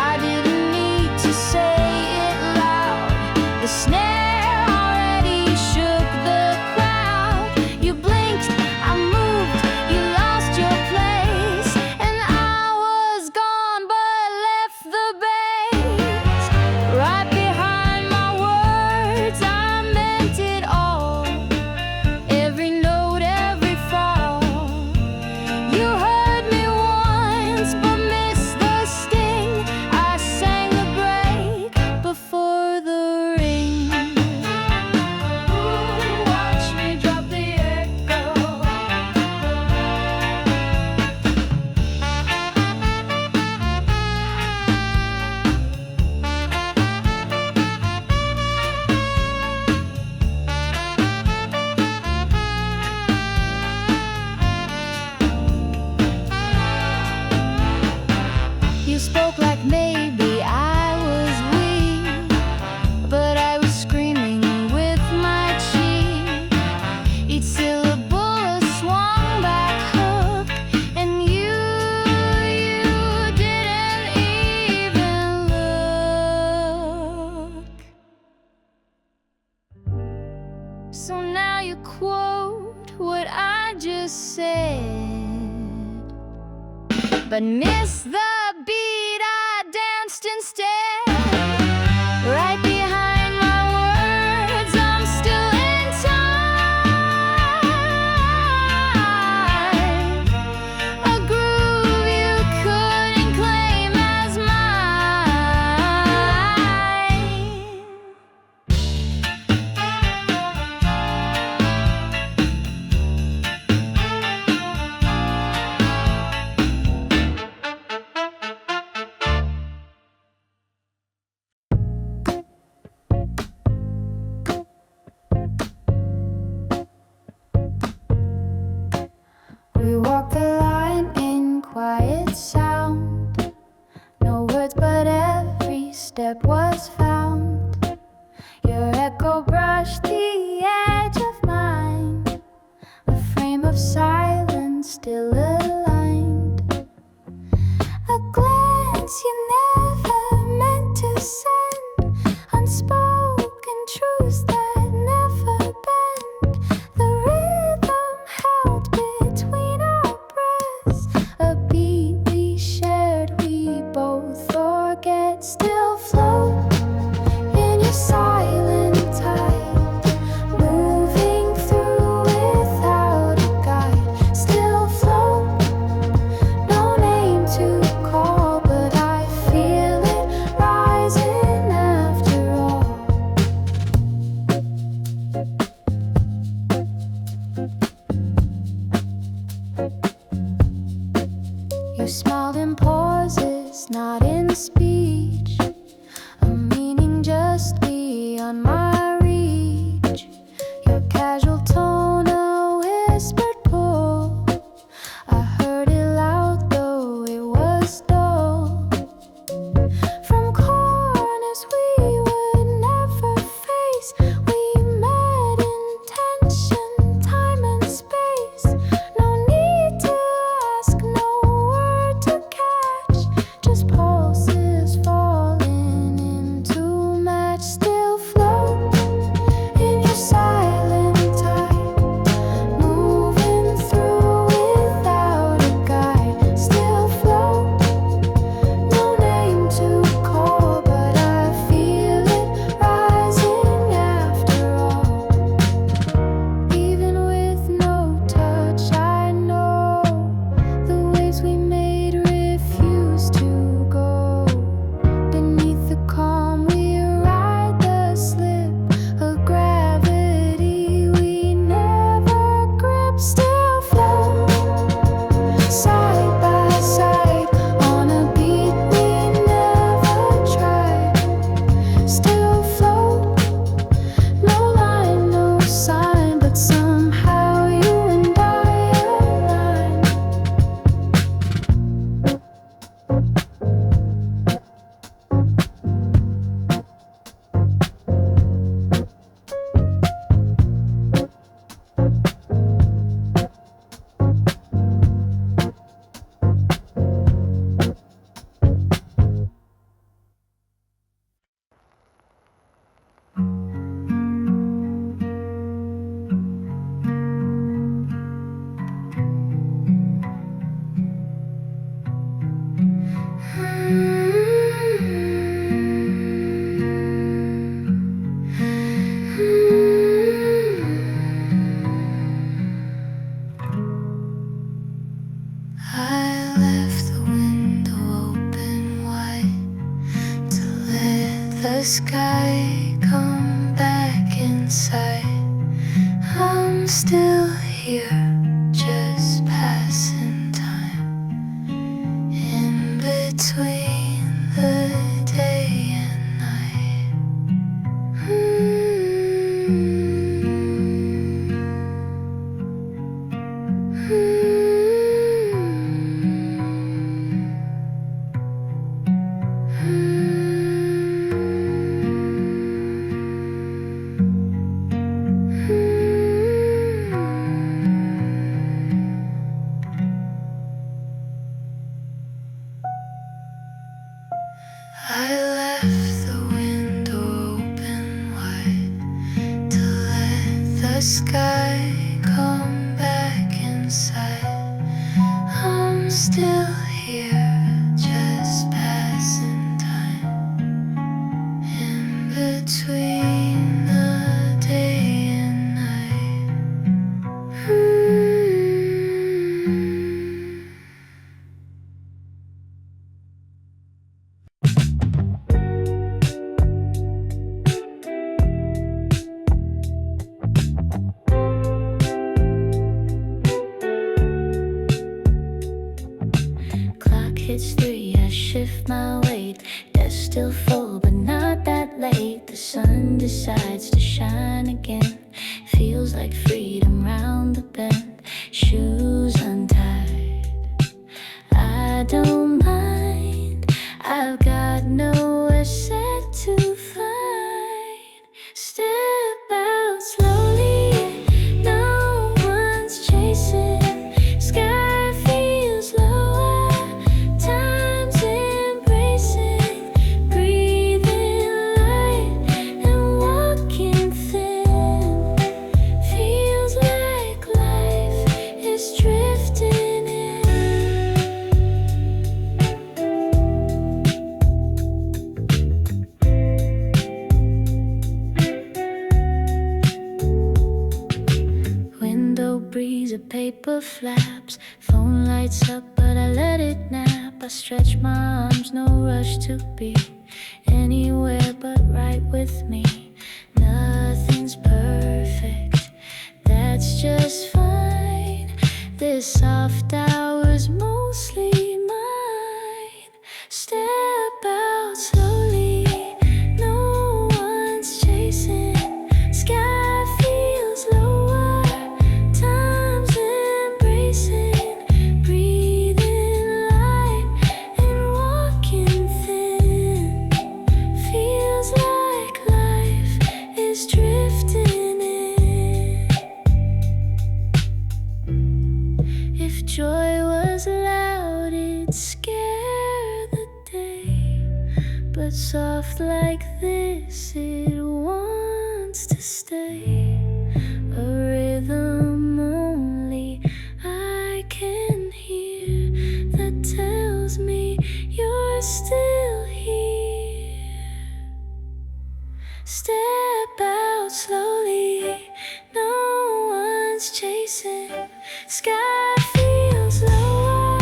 I didn't need to say it loud. The snare already shook the crowd. You blinked, I moved, you lost your place, and I was gone but left the base. Right behind my words, I meant it all. So now you quote what I just said, but miss the beat, I danced instead. Right behind my words, I'm still in time. A groove you couldn't claim as mine. We walked the line in quiet sound. No words, but every step was found. Your echo brushed the edge of mine, a frame of silence still aligned. A glance you never meant to send, unspoken truths that never bend. The rhythm held between our breaths, a beat we shared, we both forget. Still float in your silent tide, moving through without a guide. Still float, no name to call, but I feel it rising after all. You smiled in pauses, not in speech, a meaning just beyond my reach. Your casual tone, a whispered pull, I heard it loud though it was dull. From corners we would never face, we met intention, time and space. No need to ask, no word to catch, just pulses falling into match. Still float in your silent tide, moving through without a guide. Still float, no name to call, but I feel it rising after all. Even with no touch, I know the waves we made refuse to go. Beneath the calm, we ride the slip of gravity we never grip. Still float side by side on a beat we never tried. Still float, no line, no sign, but somehow you and I align. I left the window open wide to let the sky come back inside. I'm still here, just passing time in between the day and night. the sky, come back inside. I'm still here, just passing time. In between the day and night. Clock hits 3, I shift my weight. Desk still full, but not that late. The sun decides to shine again. Feels like freedom round the bend. Shoes untied, I don't mind. I've got nowhere set to find. Step out slowly, no one's chasing. Sky feels lower, time's embracing. Breathing light and walking thin. Feels like life is drifting in. Window breeze, a paper flaps. Phone lights up, but I let it nap. I stretch my arms, no rush to be anywhere but right with me. Nothing's perfect, that's just fine. This soft hour's mostly mine. Step out slowly, no one's chasing. Sky feels lower, time's embracing. Breathing light and walking thin. Feels like life is drifting in. If joy was loud, it'd scare the day. But soft like this, it wants to stay. A rhythm only I can hear that tells me you're still here. Step out slowly, no one's chasing. Sky feels lower,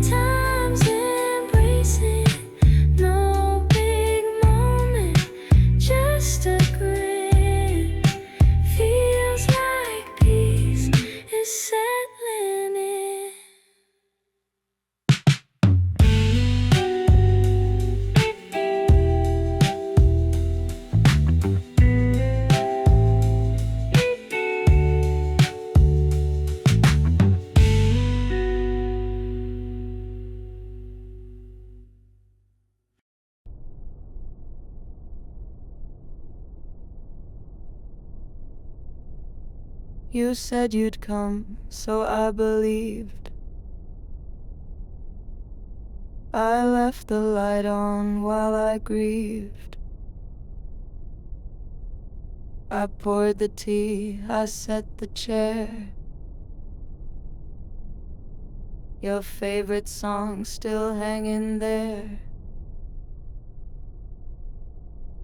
time's embracing. No big moment, just a grin. Feels like peace is settling in. You said you'd come, so I believed. I left the light on while I grieved. I poured the tea, I set the chair. Your favorite song still hanging there.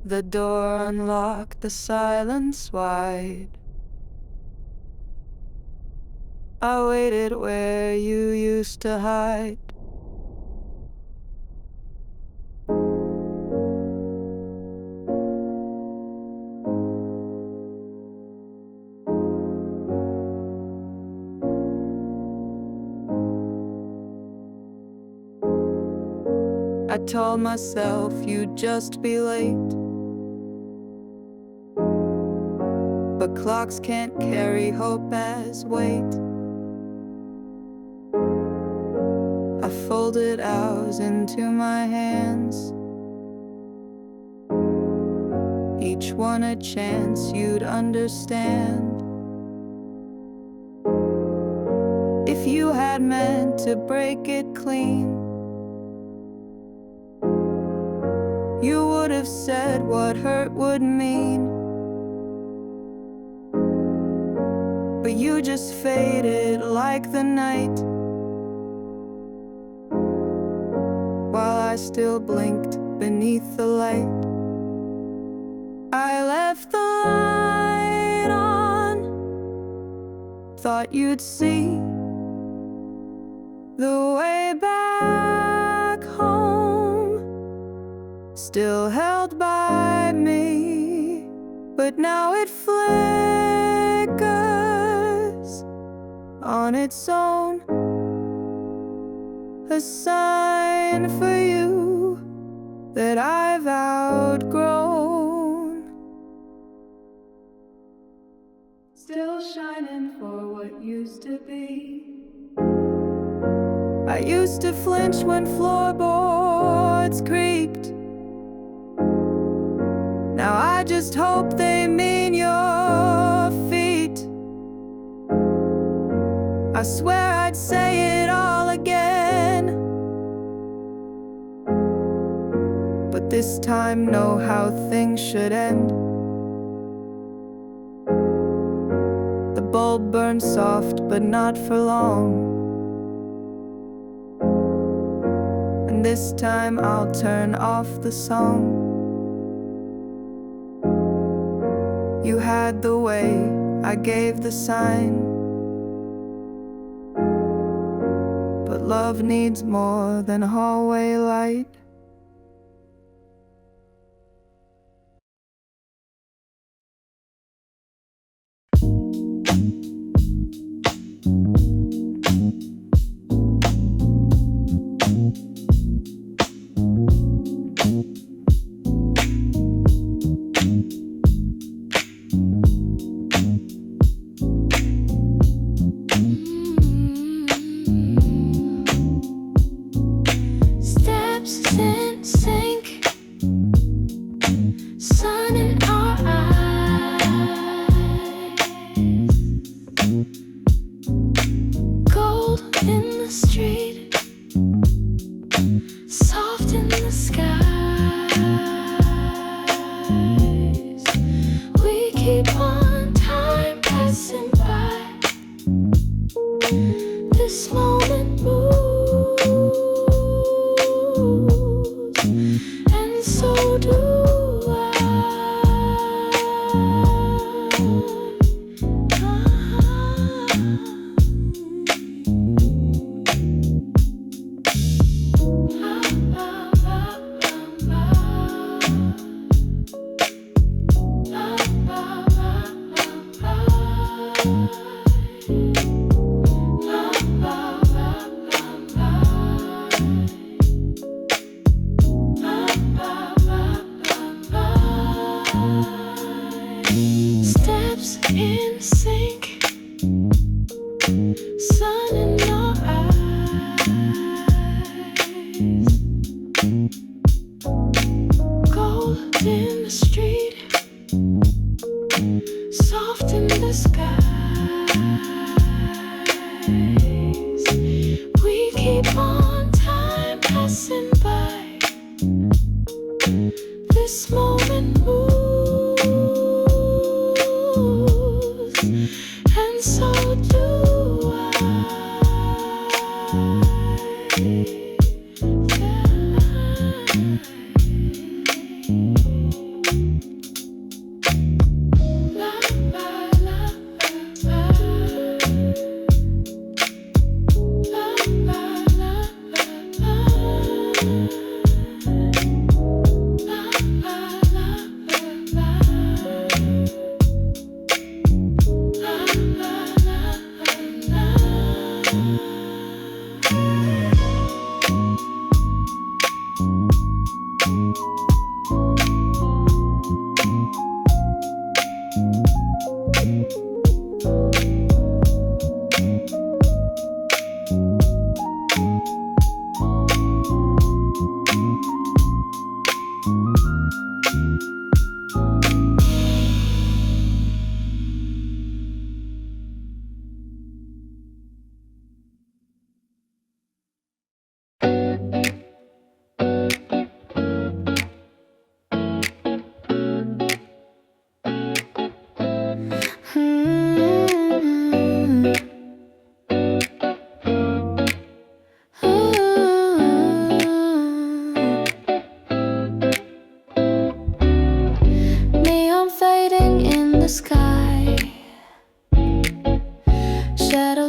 The door unlocked, the silence wide. I waited where you used to hide. I told myself you'd just be late, but clocks can't carry hope as weight. I folded ours into my hands, each one a chance you'd understand. If you had meant to break it clean, you would have said what hurt would mean. but you just faded like the night, while I still blinked beneath the light. I left the light on, thought you'd see the way back home, still held by me, but now it flickers on its own, a sign for you that I've outgrown. Still shining for what used to be. I used to flinch when floorboards creaked. Now I just hope they mean your feet. I swear I'd say it all again, but this time know how things should end. The bulb burns soft, but not for long, and this time I'll turn off the song. You had the way, I gave the sign, but love needs more than a hallway light.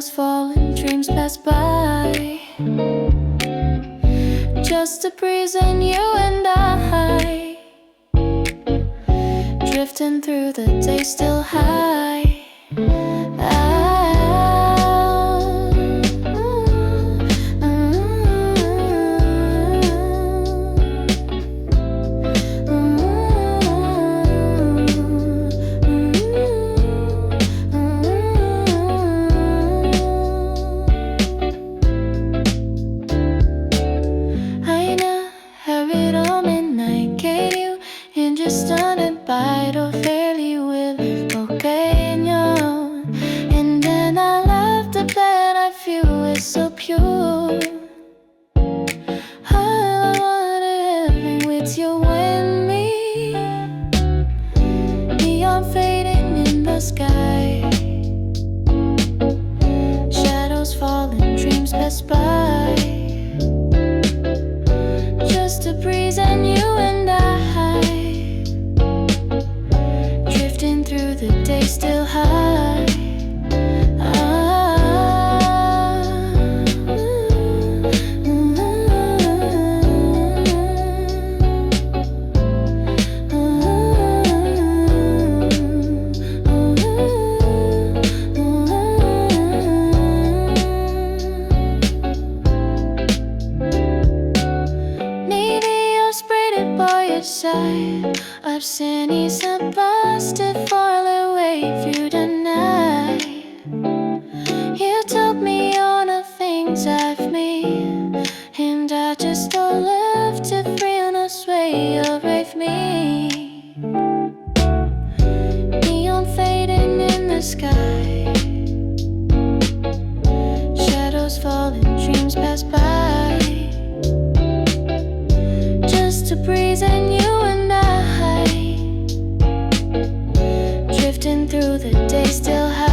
Shadows fall and dreams pass by. Just a breeze and you and I, drifting through the day still high. Bite or fairly will volcano. And then I love the plan I feel is so pure. I wanna heaven with you and me. Neon fading in the sky. Shadows fall and dreams pass by. Just a breeze and you and I, through the day still high. Maybe I'll spread it by your side. I've seen he's a busted fall away if you tonight. You took me on the things I've made, and I just don't love to free on a sway or brave me. Neon fading in the sky. Shadows fall and dreams pass by. Just a breeze and you and I, drifting through the day still high.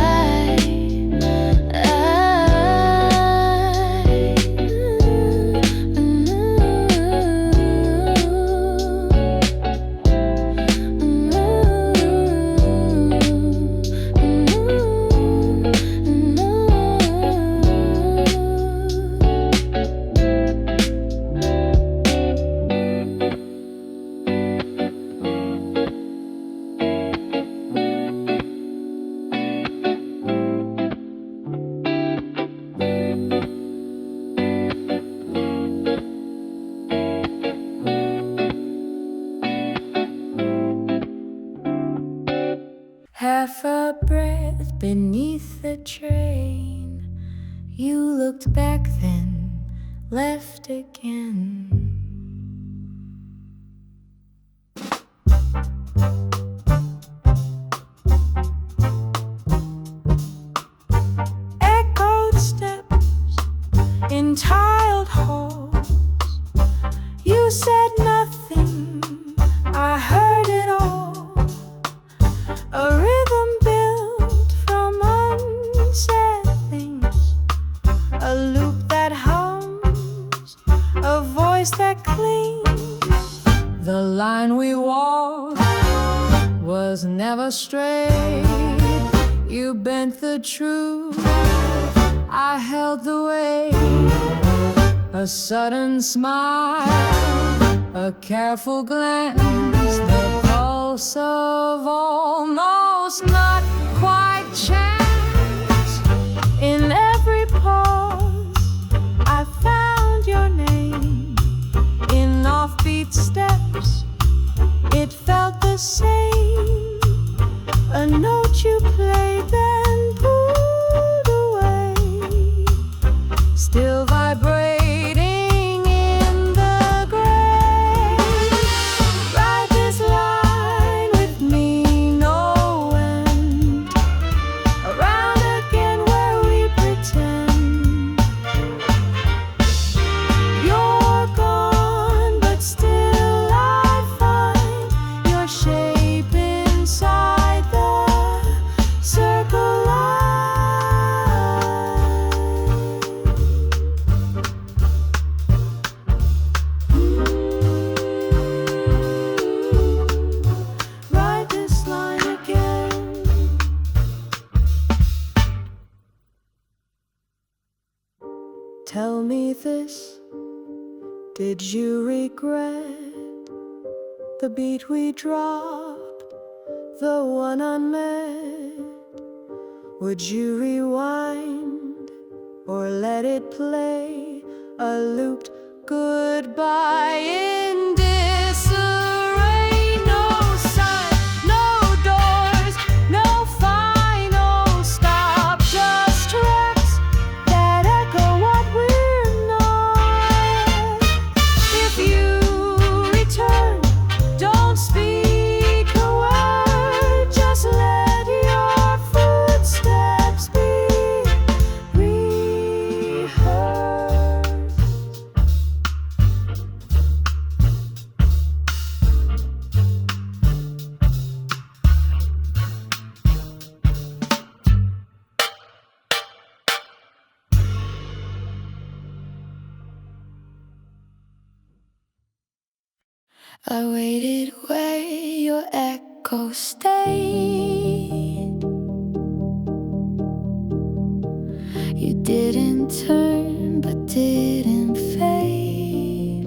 Half a breath beneath the train. You looked back then, left again. Echoed steps in tiled halls. You said nothing, I heard it all. A rhythm built from unsaid things, a loop that hums, a voice that clings. The line we walked was never straight. You bent the truth, I held the weight. A sudden smile, a careful glance, the pulse of almost not quite chance. In every pause I found your name. In offbeat steps it felt the same. A note you played then pulled away, still vibrating. Tell me this, did you regret the beat we dropped, the one unmet? Would you rewind or let it play a looped goodbye in disarray? No sign, no doors, no final stop, just tracks that echo what we're not. If you return, don't speak a word, just let your footsteps be rehearsed. I waited where your echo stayed. You didn't turn but didn't fade.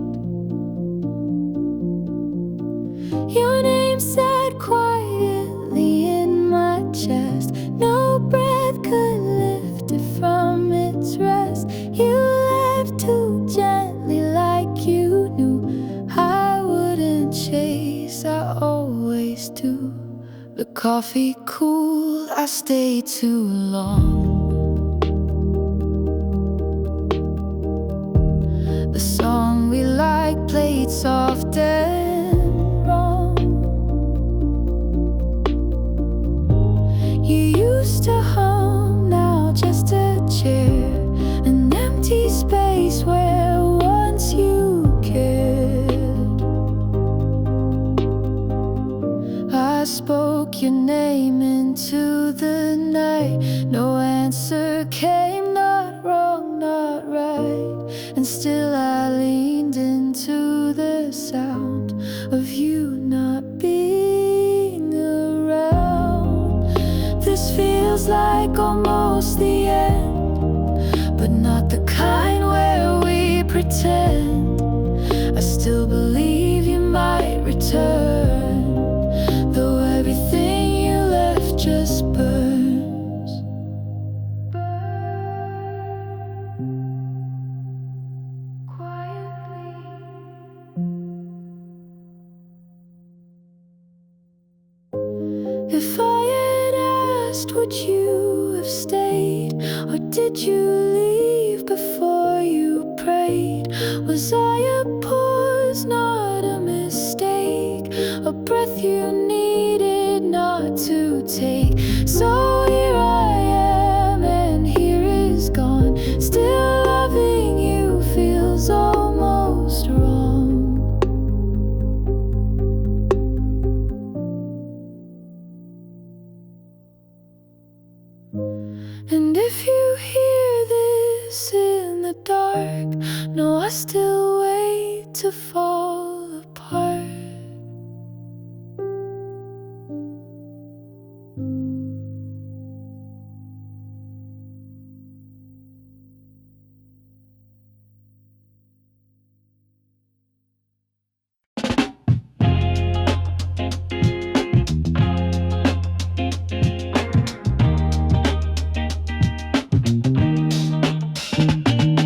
Your name sat quietly in my chest. No breath could lift it from its rest. You left too gently, like you knew I wouldn't chase, I always do. The coffee cooled, I stayed too long. The song we liked played soft and wrong. You used to hum, now just a chair, an empty space where once you cared. I spoke your name into the night. No answer came, not wrong, not right. And still I leaned into the sound of you not being around. This feels like almost the end, but not the kind where we pretend. I still believe you might return, though everything you left just burns. Quietly. If I had asked, would you have stayed? Or did you leave before you prayed? Was I a pause, not a mistake? A breath you needed not to take? So here I am, and here is gone. Still loving you feels almost wrong. And if you hear this in the dark, know I still wait to fall apart.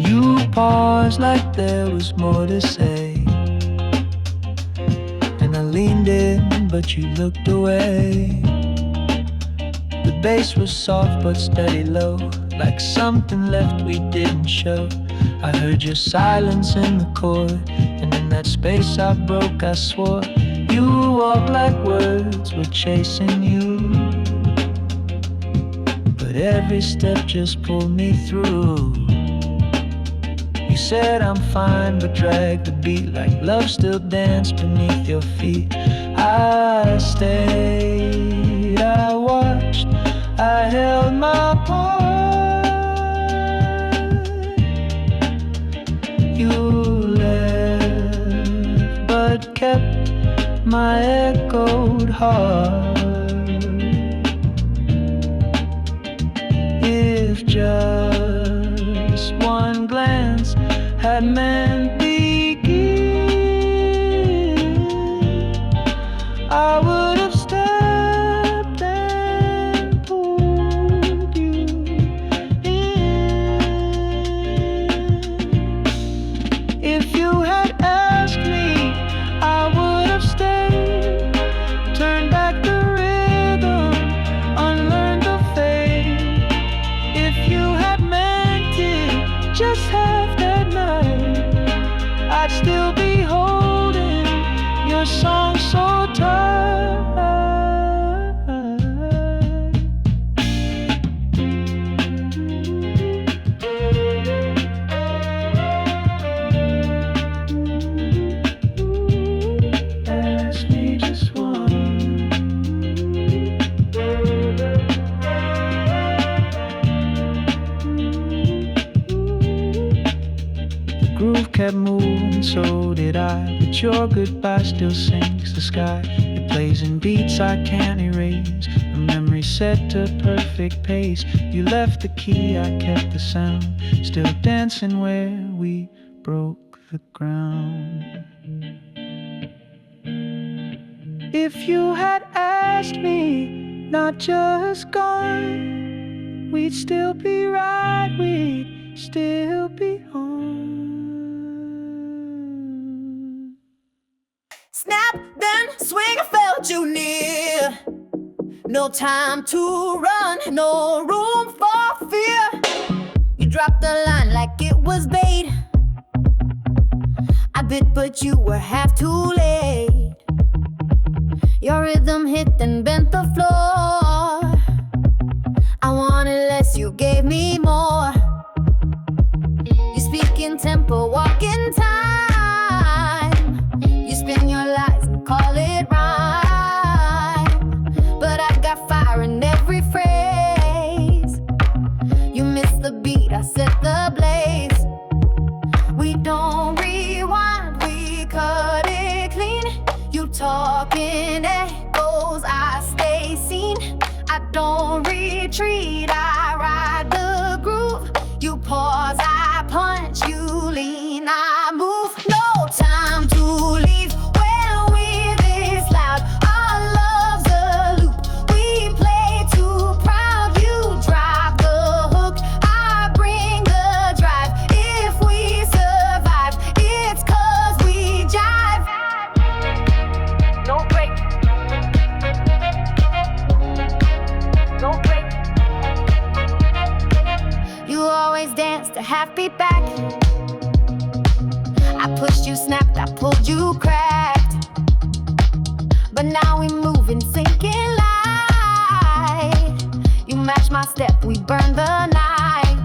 You paused like there was more to say, and I leaned in, but you looked away. The bass was soft but steady low, like something left we didn't show. I heard your silence in the chord, and in that space I broke, I swore. You walked like words were chasing you, but every step just pulled me through. You said I'm fine, but dragged the beat like love still danced beneath your feet. I stayed, I watched, I held my part. You left, but kept my echoed heart. If just one glance that meant begin, I would have stepped and pulled you in. If you had asked me, I would have stayed, turned back the rhythm, unlearned the fade. If you had meant it just half that night, I'd still be holding your song so tight. Ask me just one. The groove kept moving, so did I. But your goodbye still sinks the sky. It plays in beats I can't erase. A memory set to perfect pace. You left the key, I kept the sound. Still dancing where we broke the ground. If you had asked me, not just gone, we'd still be right, we'd still be on. Snap, then swing, I felt you near. No time to run, no room for fear. You dropped the line like it was bait. I bit, but you were half too late. Your rhythm hit and bent the floor. I wanted less, you gave me more. You speak in tempo, walk in time. You spin your lies and call it rhyme. But I got fire in every phrase. You missed the beat, I set the blaze. We don't rewind, we cut it clean. You talk in echoes, I stay seen. I don't retreat, I ride the groove. You pause, I punch, you lean, I move. No time to leave when we're this loud. Our love's a loop, we play too proud. You drop the hook, I bring the drive. If we survive, it's 'cause we jive. No break. No break. You always dance to half beat back. I pushed you, snapped, I pulled you, cracked. But now we moving, sinking light. You match my step, we burn the night.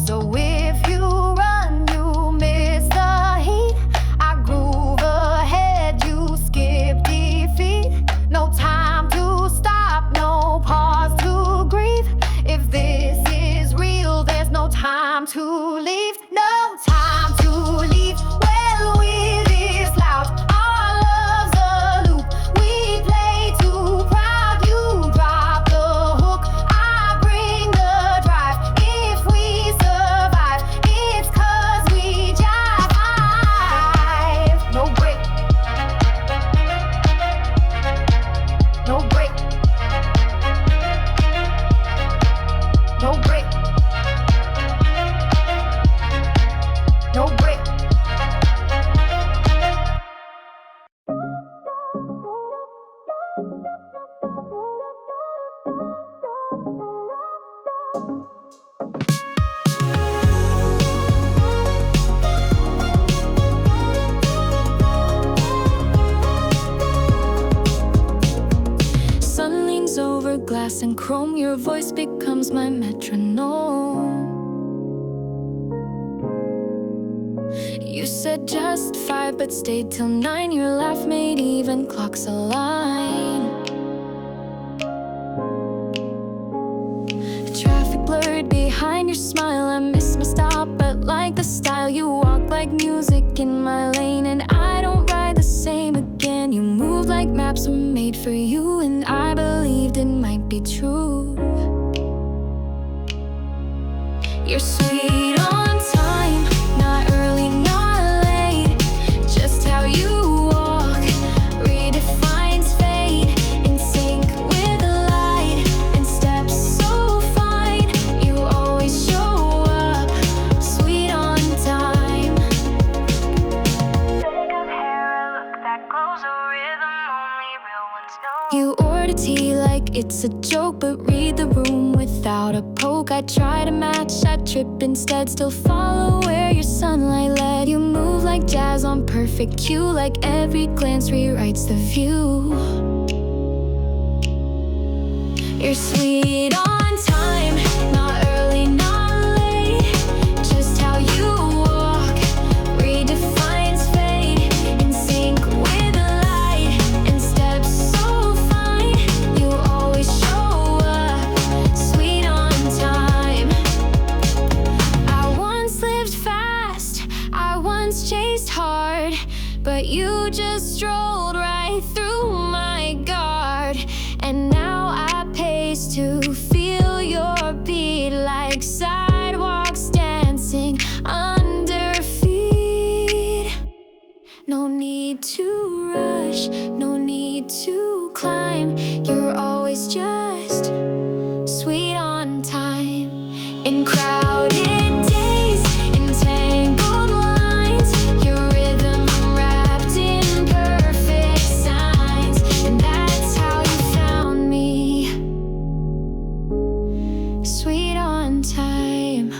So if you run, you miss the heat. I groove ahead, you skip defeat. No time to stop, no pause to grieve. If this is real, there's no time to leave. No time to leave when we're this loud. Our love's a loop, we play too proud. You drop the hook, I bring the drive. If we survive, it's 'cause we jive. No break. No break. No break. No break. Sun leans over glass and chrome. Your voice becomes my metronome. You said just 5 but stayed till 9. Your laugh made even clocks align. Traffic blurred behind your smile. I miss my stop, but like the style. You walk like music in my lane, and I don't ride the same again. You move like maps were made for you, and I believed it might be true. You're sweet on time, not early. just a joke, but read the room without a poke. I try to match, I trip instead, still follow where your sunlight led. You move like jazz on perfect cue, like every glance rewrites the view. You're sweet on time, not early, not late. Just how you walk redefines fate, in sync with the light, and steps so fine. You always show up, sweet on time. I once lived fast, I once chased hard, but you just strolled right through my guard. And now I pace to feel your beat, like sidewalks dancing under feet. No need to rush, no need to climb. You're always just sweet on time. In crowded days, entangled lines, your rhythm wrapped in perfect signs. And that's how you found me, sweet on time.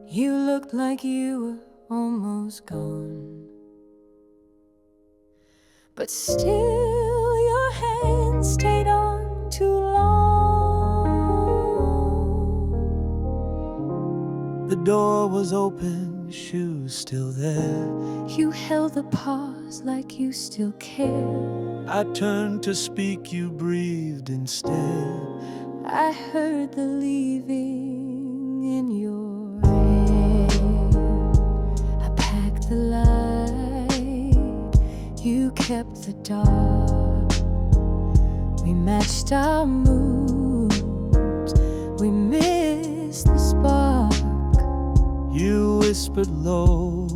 You looked like you were almost gone, but still your hand stayed on too long. The door was open, shoes still there. You held the pause like you still cared. I turned to speak, you breathed instead. I heard the leaving in your head. I packed the light, you kept the dark. We matched our moods, we missed the spark. You whispered low,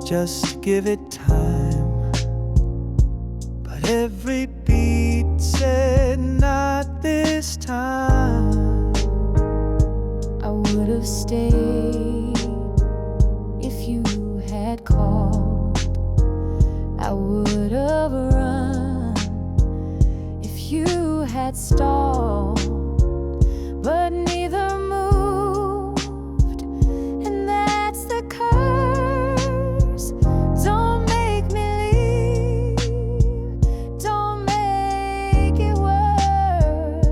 just give it time. But every beat said not this time. I would have stayed if you had called. I would have run if you had stalled. But neither moved, and that's the curse. Don't make me leave, don't make it worse.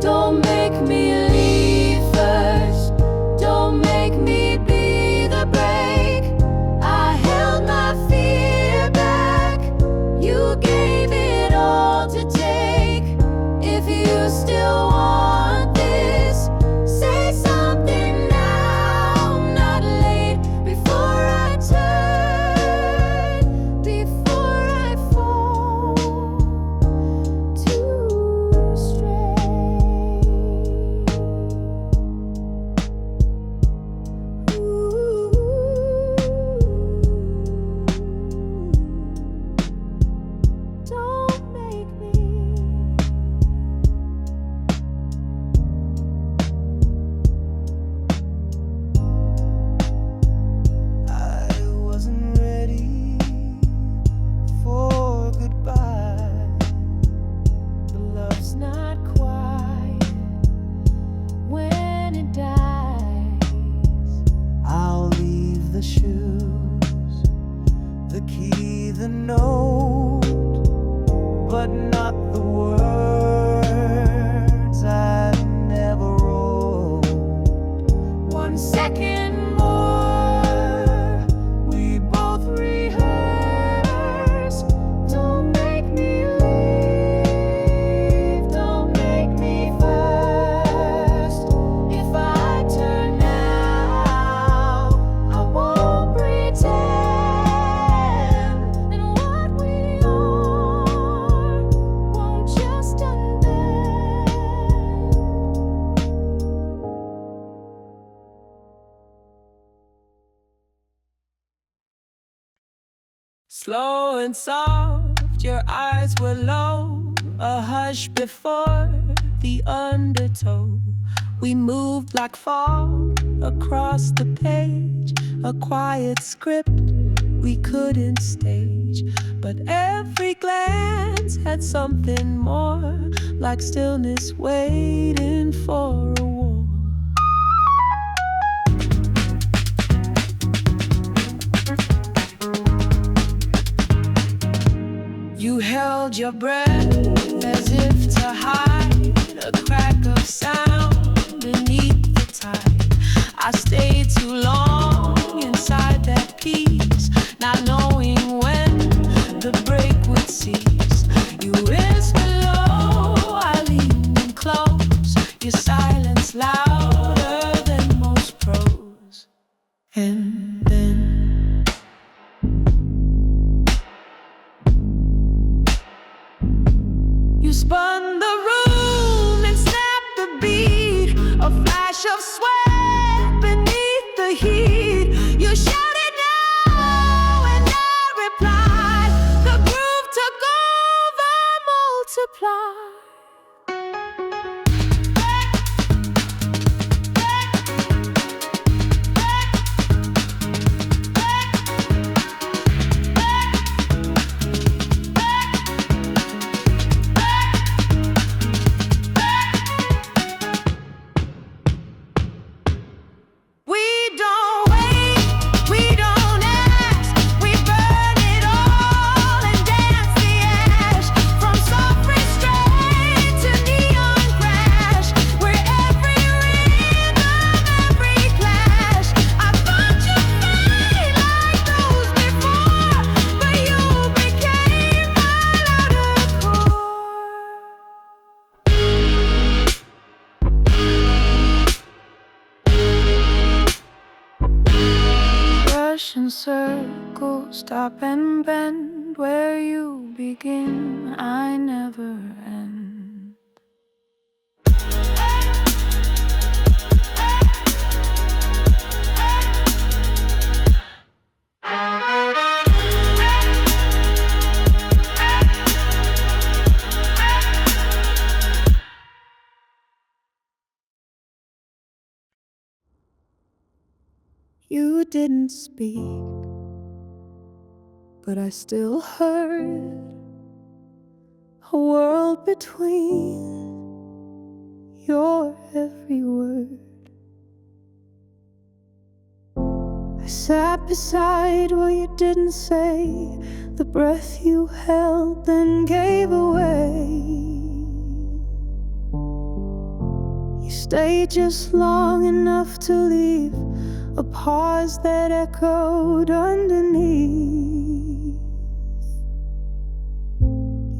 Don't make me leave first, don't make me be the break. I held my fear back, you gave it all to take. If you still want this, say something now. I'm not late, before I turn, before I fall too stray. Don't make me. I wasn't ready for goodbye. The love's not quiet when it dies. I'll leave the shoes, the key, the note, but not the words I never wrote. 1 second more, we both rehearse. Don't make me leave, don't make me first. If I turn now, I won't pretend. And what we are won't just unbend. Slow and soft, your eyes were low, a hush before the undertow. We moved like fog across the page, a quiet script we couldn't stage. But every glance had something more, like stillness waiting for a war. You held your breath as if to hide a crack of sound beneath the tide. I stayed too long inside that piece, not knowing when the break would cease. You whispered low, I leaned in close, your silence louder than most prose. And then you spun the room and snapped the beat, a flash of sweat beneath the heat. You shouted no and I replied. The groove took over, multiplied. And circle, stop and bend. Where you begin, I never end. You didn't speak, but I still heard a world between your every word. I sat beside what you didn't say, the breath you held then gave away. You stayed just long enough to leave a pause that echoed underneath.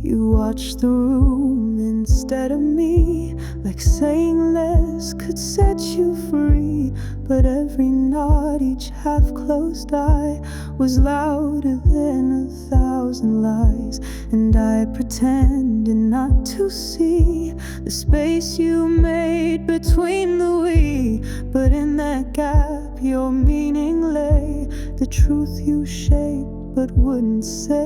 You watched the room instead of me, like saying less could set you free. But every nod, each half-closed eye was louder than 1,000 lies. And I pretended not to see the space you made between the we. But in that gap your meaning lay, the truth you shaped but wouldn't say.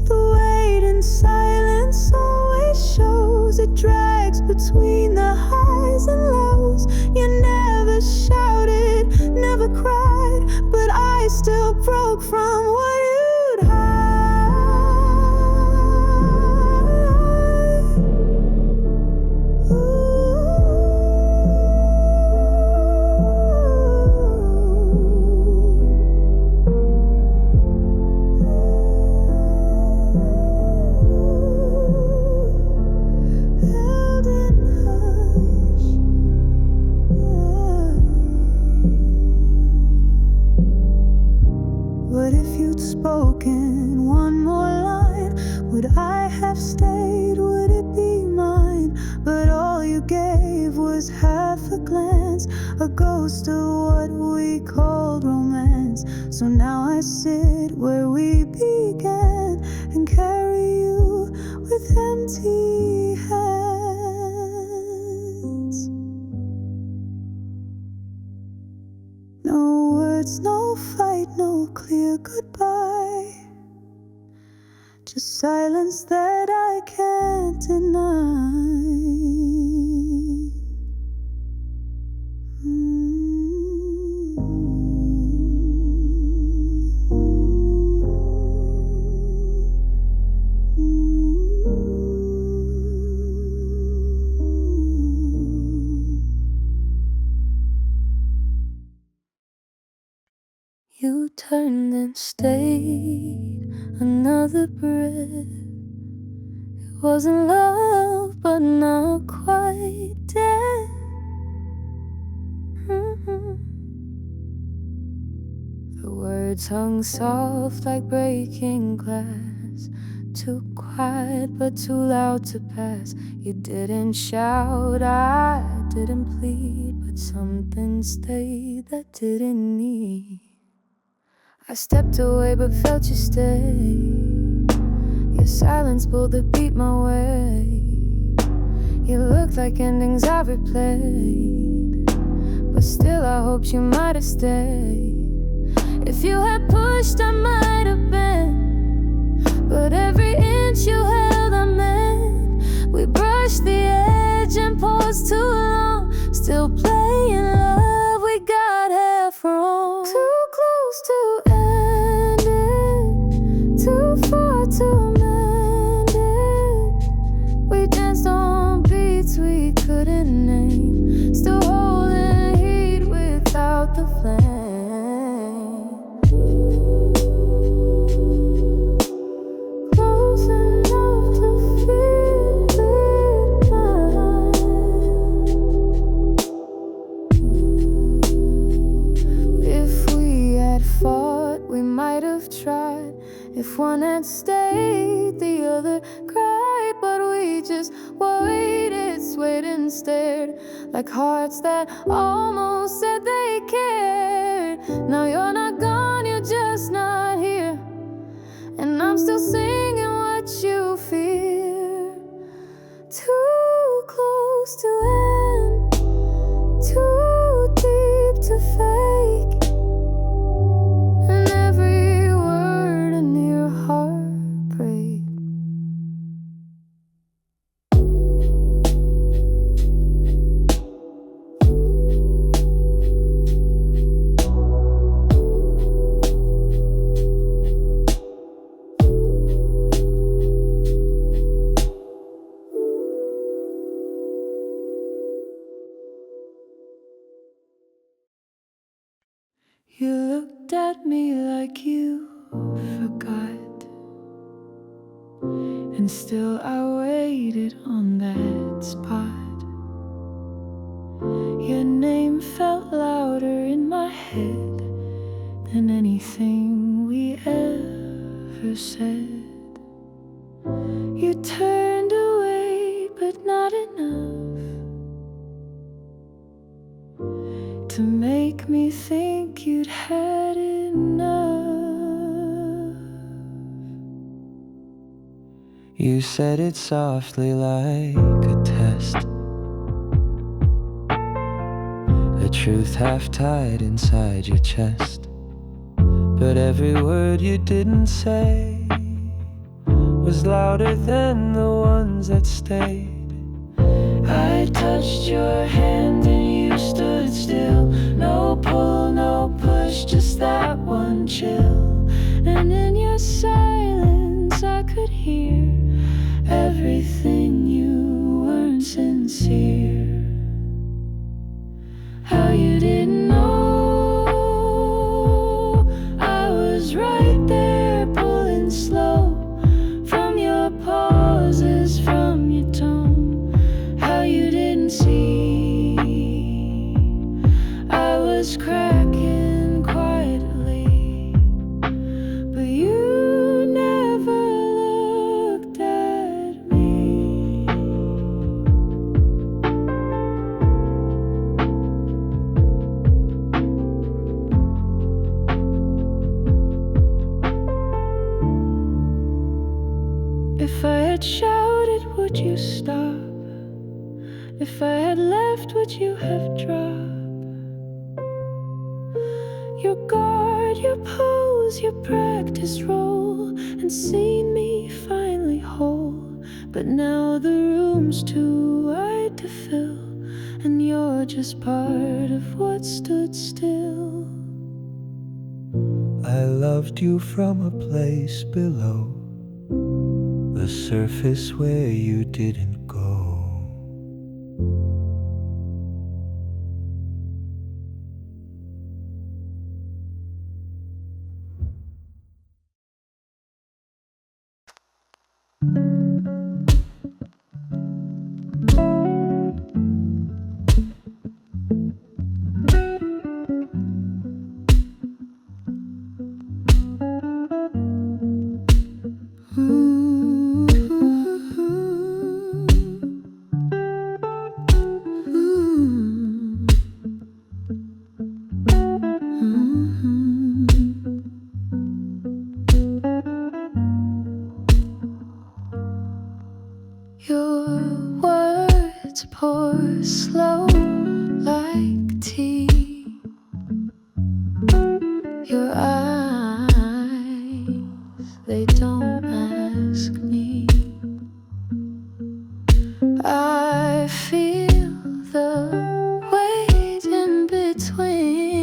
The weight in silence always shows, it drags between the highs and lows. You never shouted, never cried, but I still broke from what you'd hide. But if you'd spoken one more line, would I have stayed? Would it be mine? But all you gave was half a glance, a ghost of what we called romance. So now I sit where we began and carry you with empty hands. No words, no fight, no clear goodbye, just silence that I can't deny. You turned and stayed another breath. It wasn't love, but not quite dead. The words hung soft like breaking glass, too quiet but too loud to pass. You didn't shout, I didn't plead, but something stayed that didn't need. I stepped away but felt you stay. Your silence pulled the beat my way. You looked like endings I replayed, but still I hoped you might have stayed. If you had pushed, I might have been, but every inch you held I meant. We brushed the edge and paused too long, still playing love we got half wrong. Too close to end it, too far to mend it. We danced on beats we couldn't name, still holding heat without the flame. If one had stayed, the other cried, but we just waited, swayed and stared, like hearts that almost said they cared. Now you're not gone, you're just not here, and I'm still singing what you fear. Too close to end, too deep to fake. You looked at me like you forgot, and still I waited on that spot. Your name felt louder in my head than anything we ever said. You turned away, but not enough to make me think you'd had enough. You said it softly like a test, the truth half tied inside your chest. But every word you didn't say was louder than the ones that stayed. I touched your hand and you stood still. No pull, no push, just that one chill. And in your silence I could hear everything. You weren't sincere. How you didn't know I was right there, pulling slow from your pauses, from your tone. How you didn't see I was cracking quietly, but you never looked at me. If I had shouted, would you stop? If I had left, would you have dropped your guard, your pose, your practice role, and seen me finally whole? But now the room's too wide to fill, and you're just part of what stood still. I loved you from a place below the surface where you didn't go. Your words pour slow like tea. Your eyes, they don't ask me. I feel the weight in between.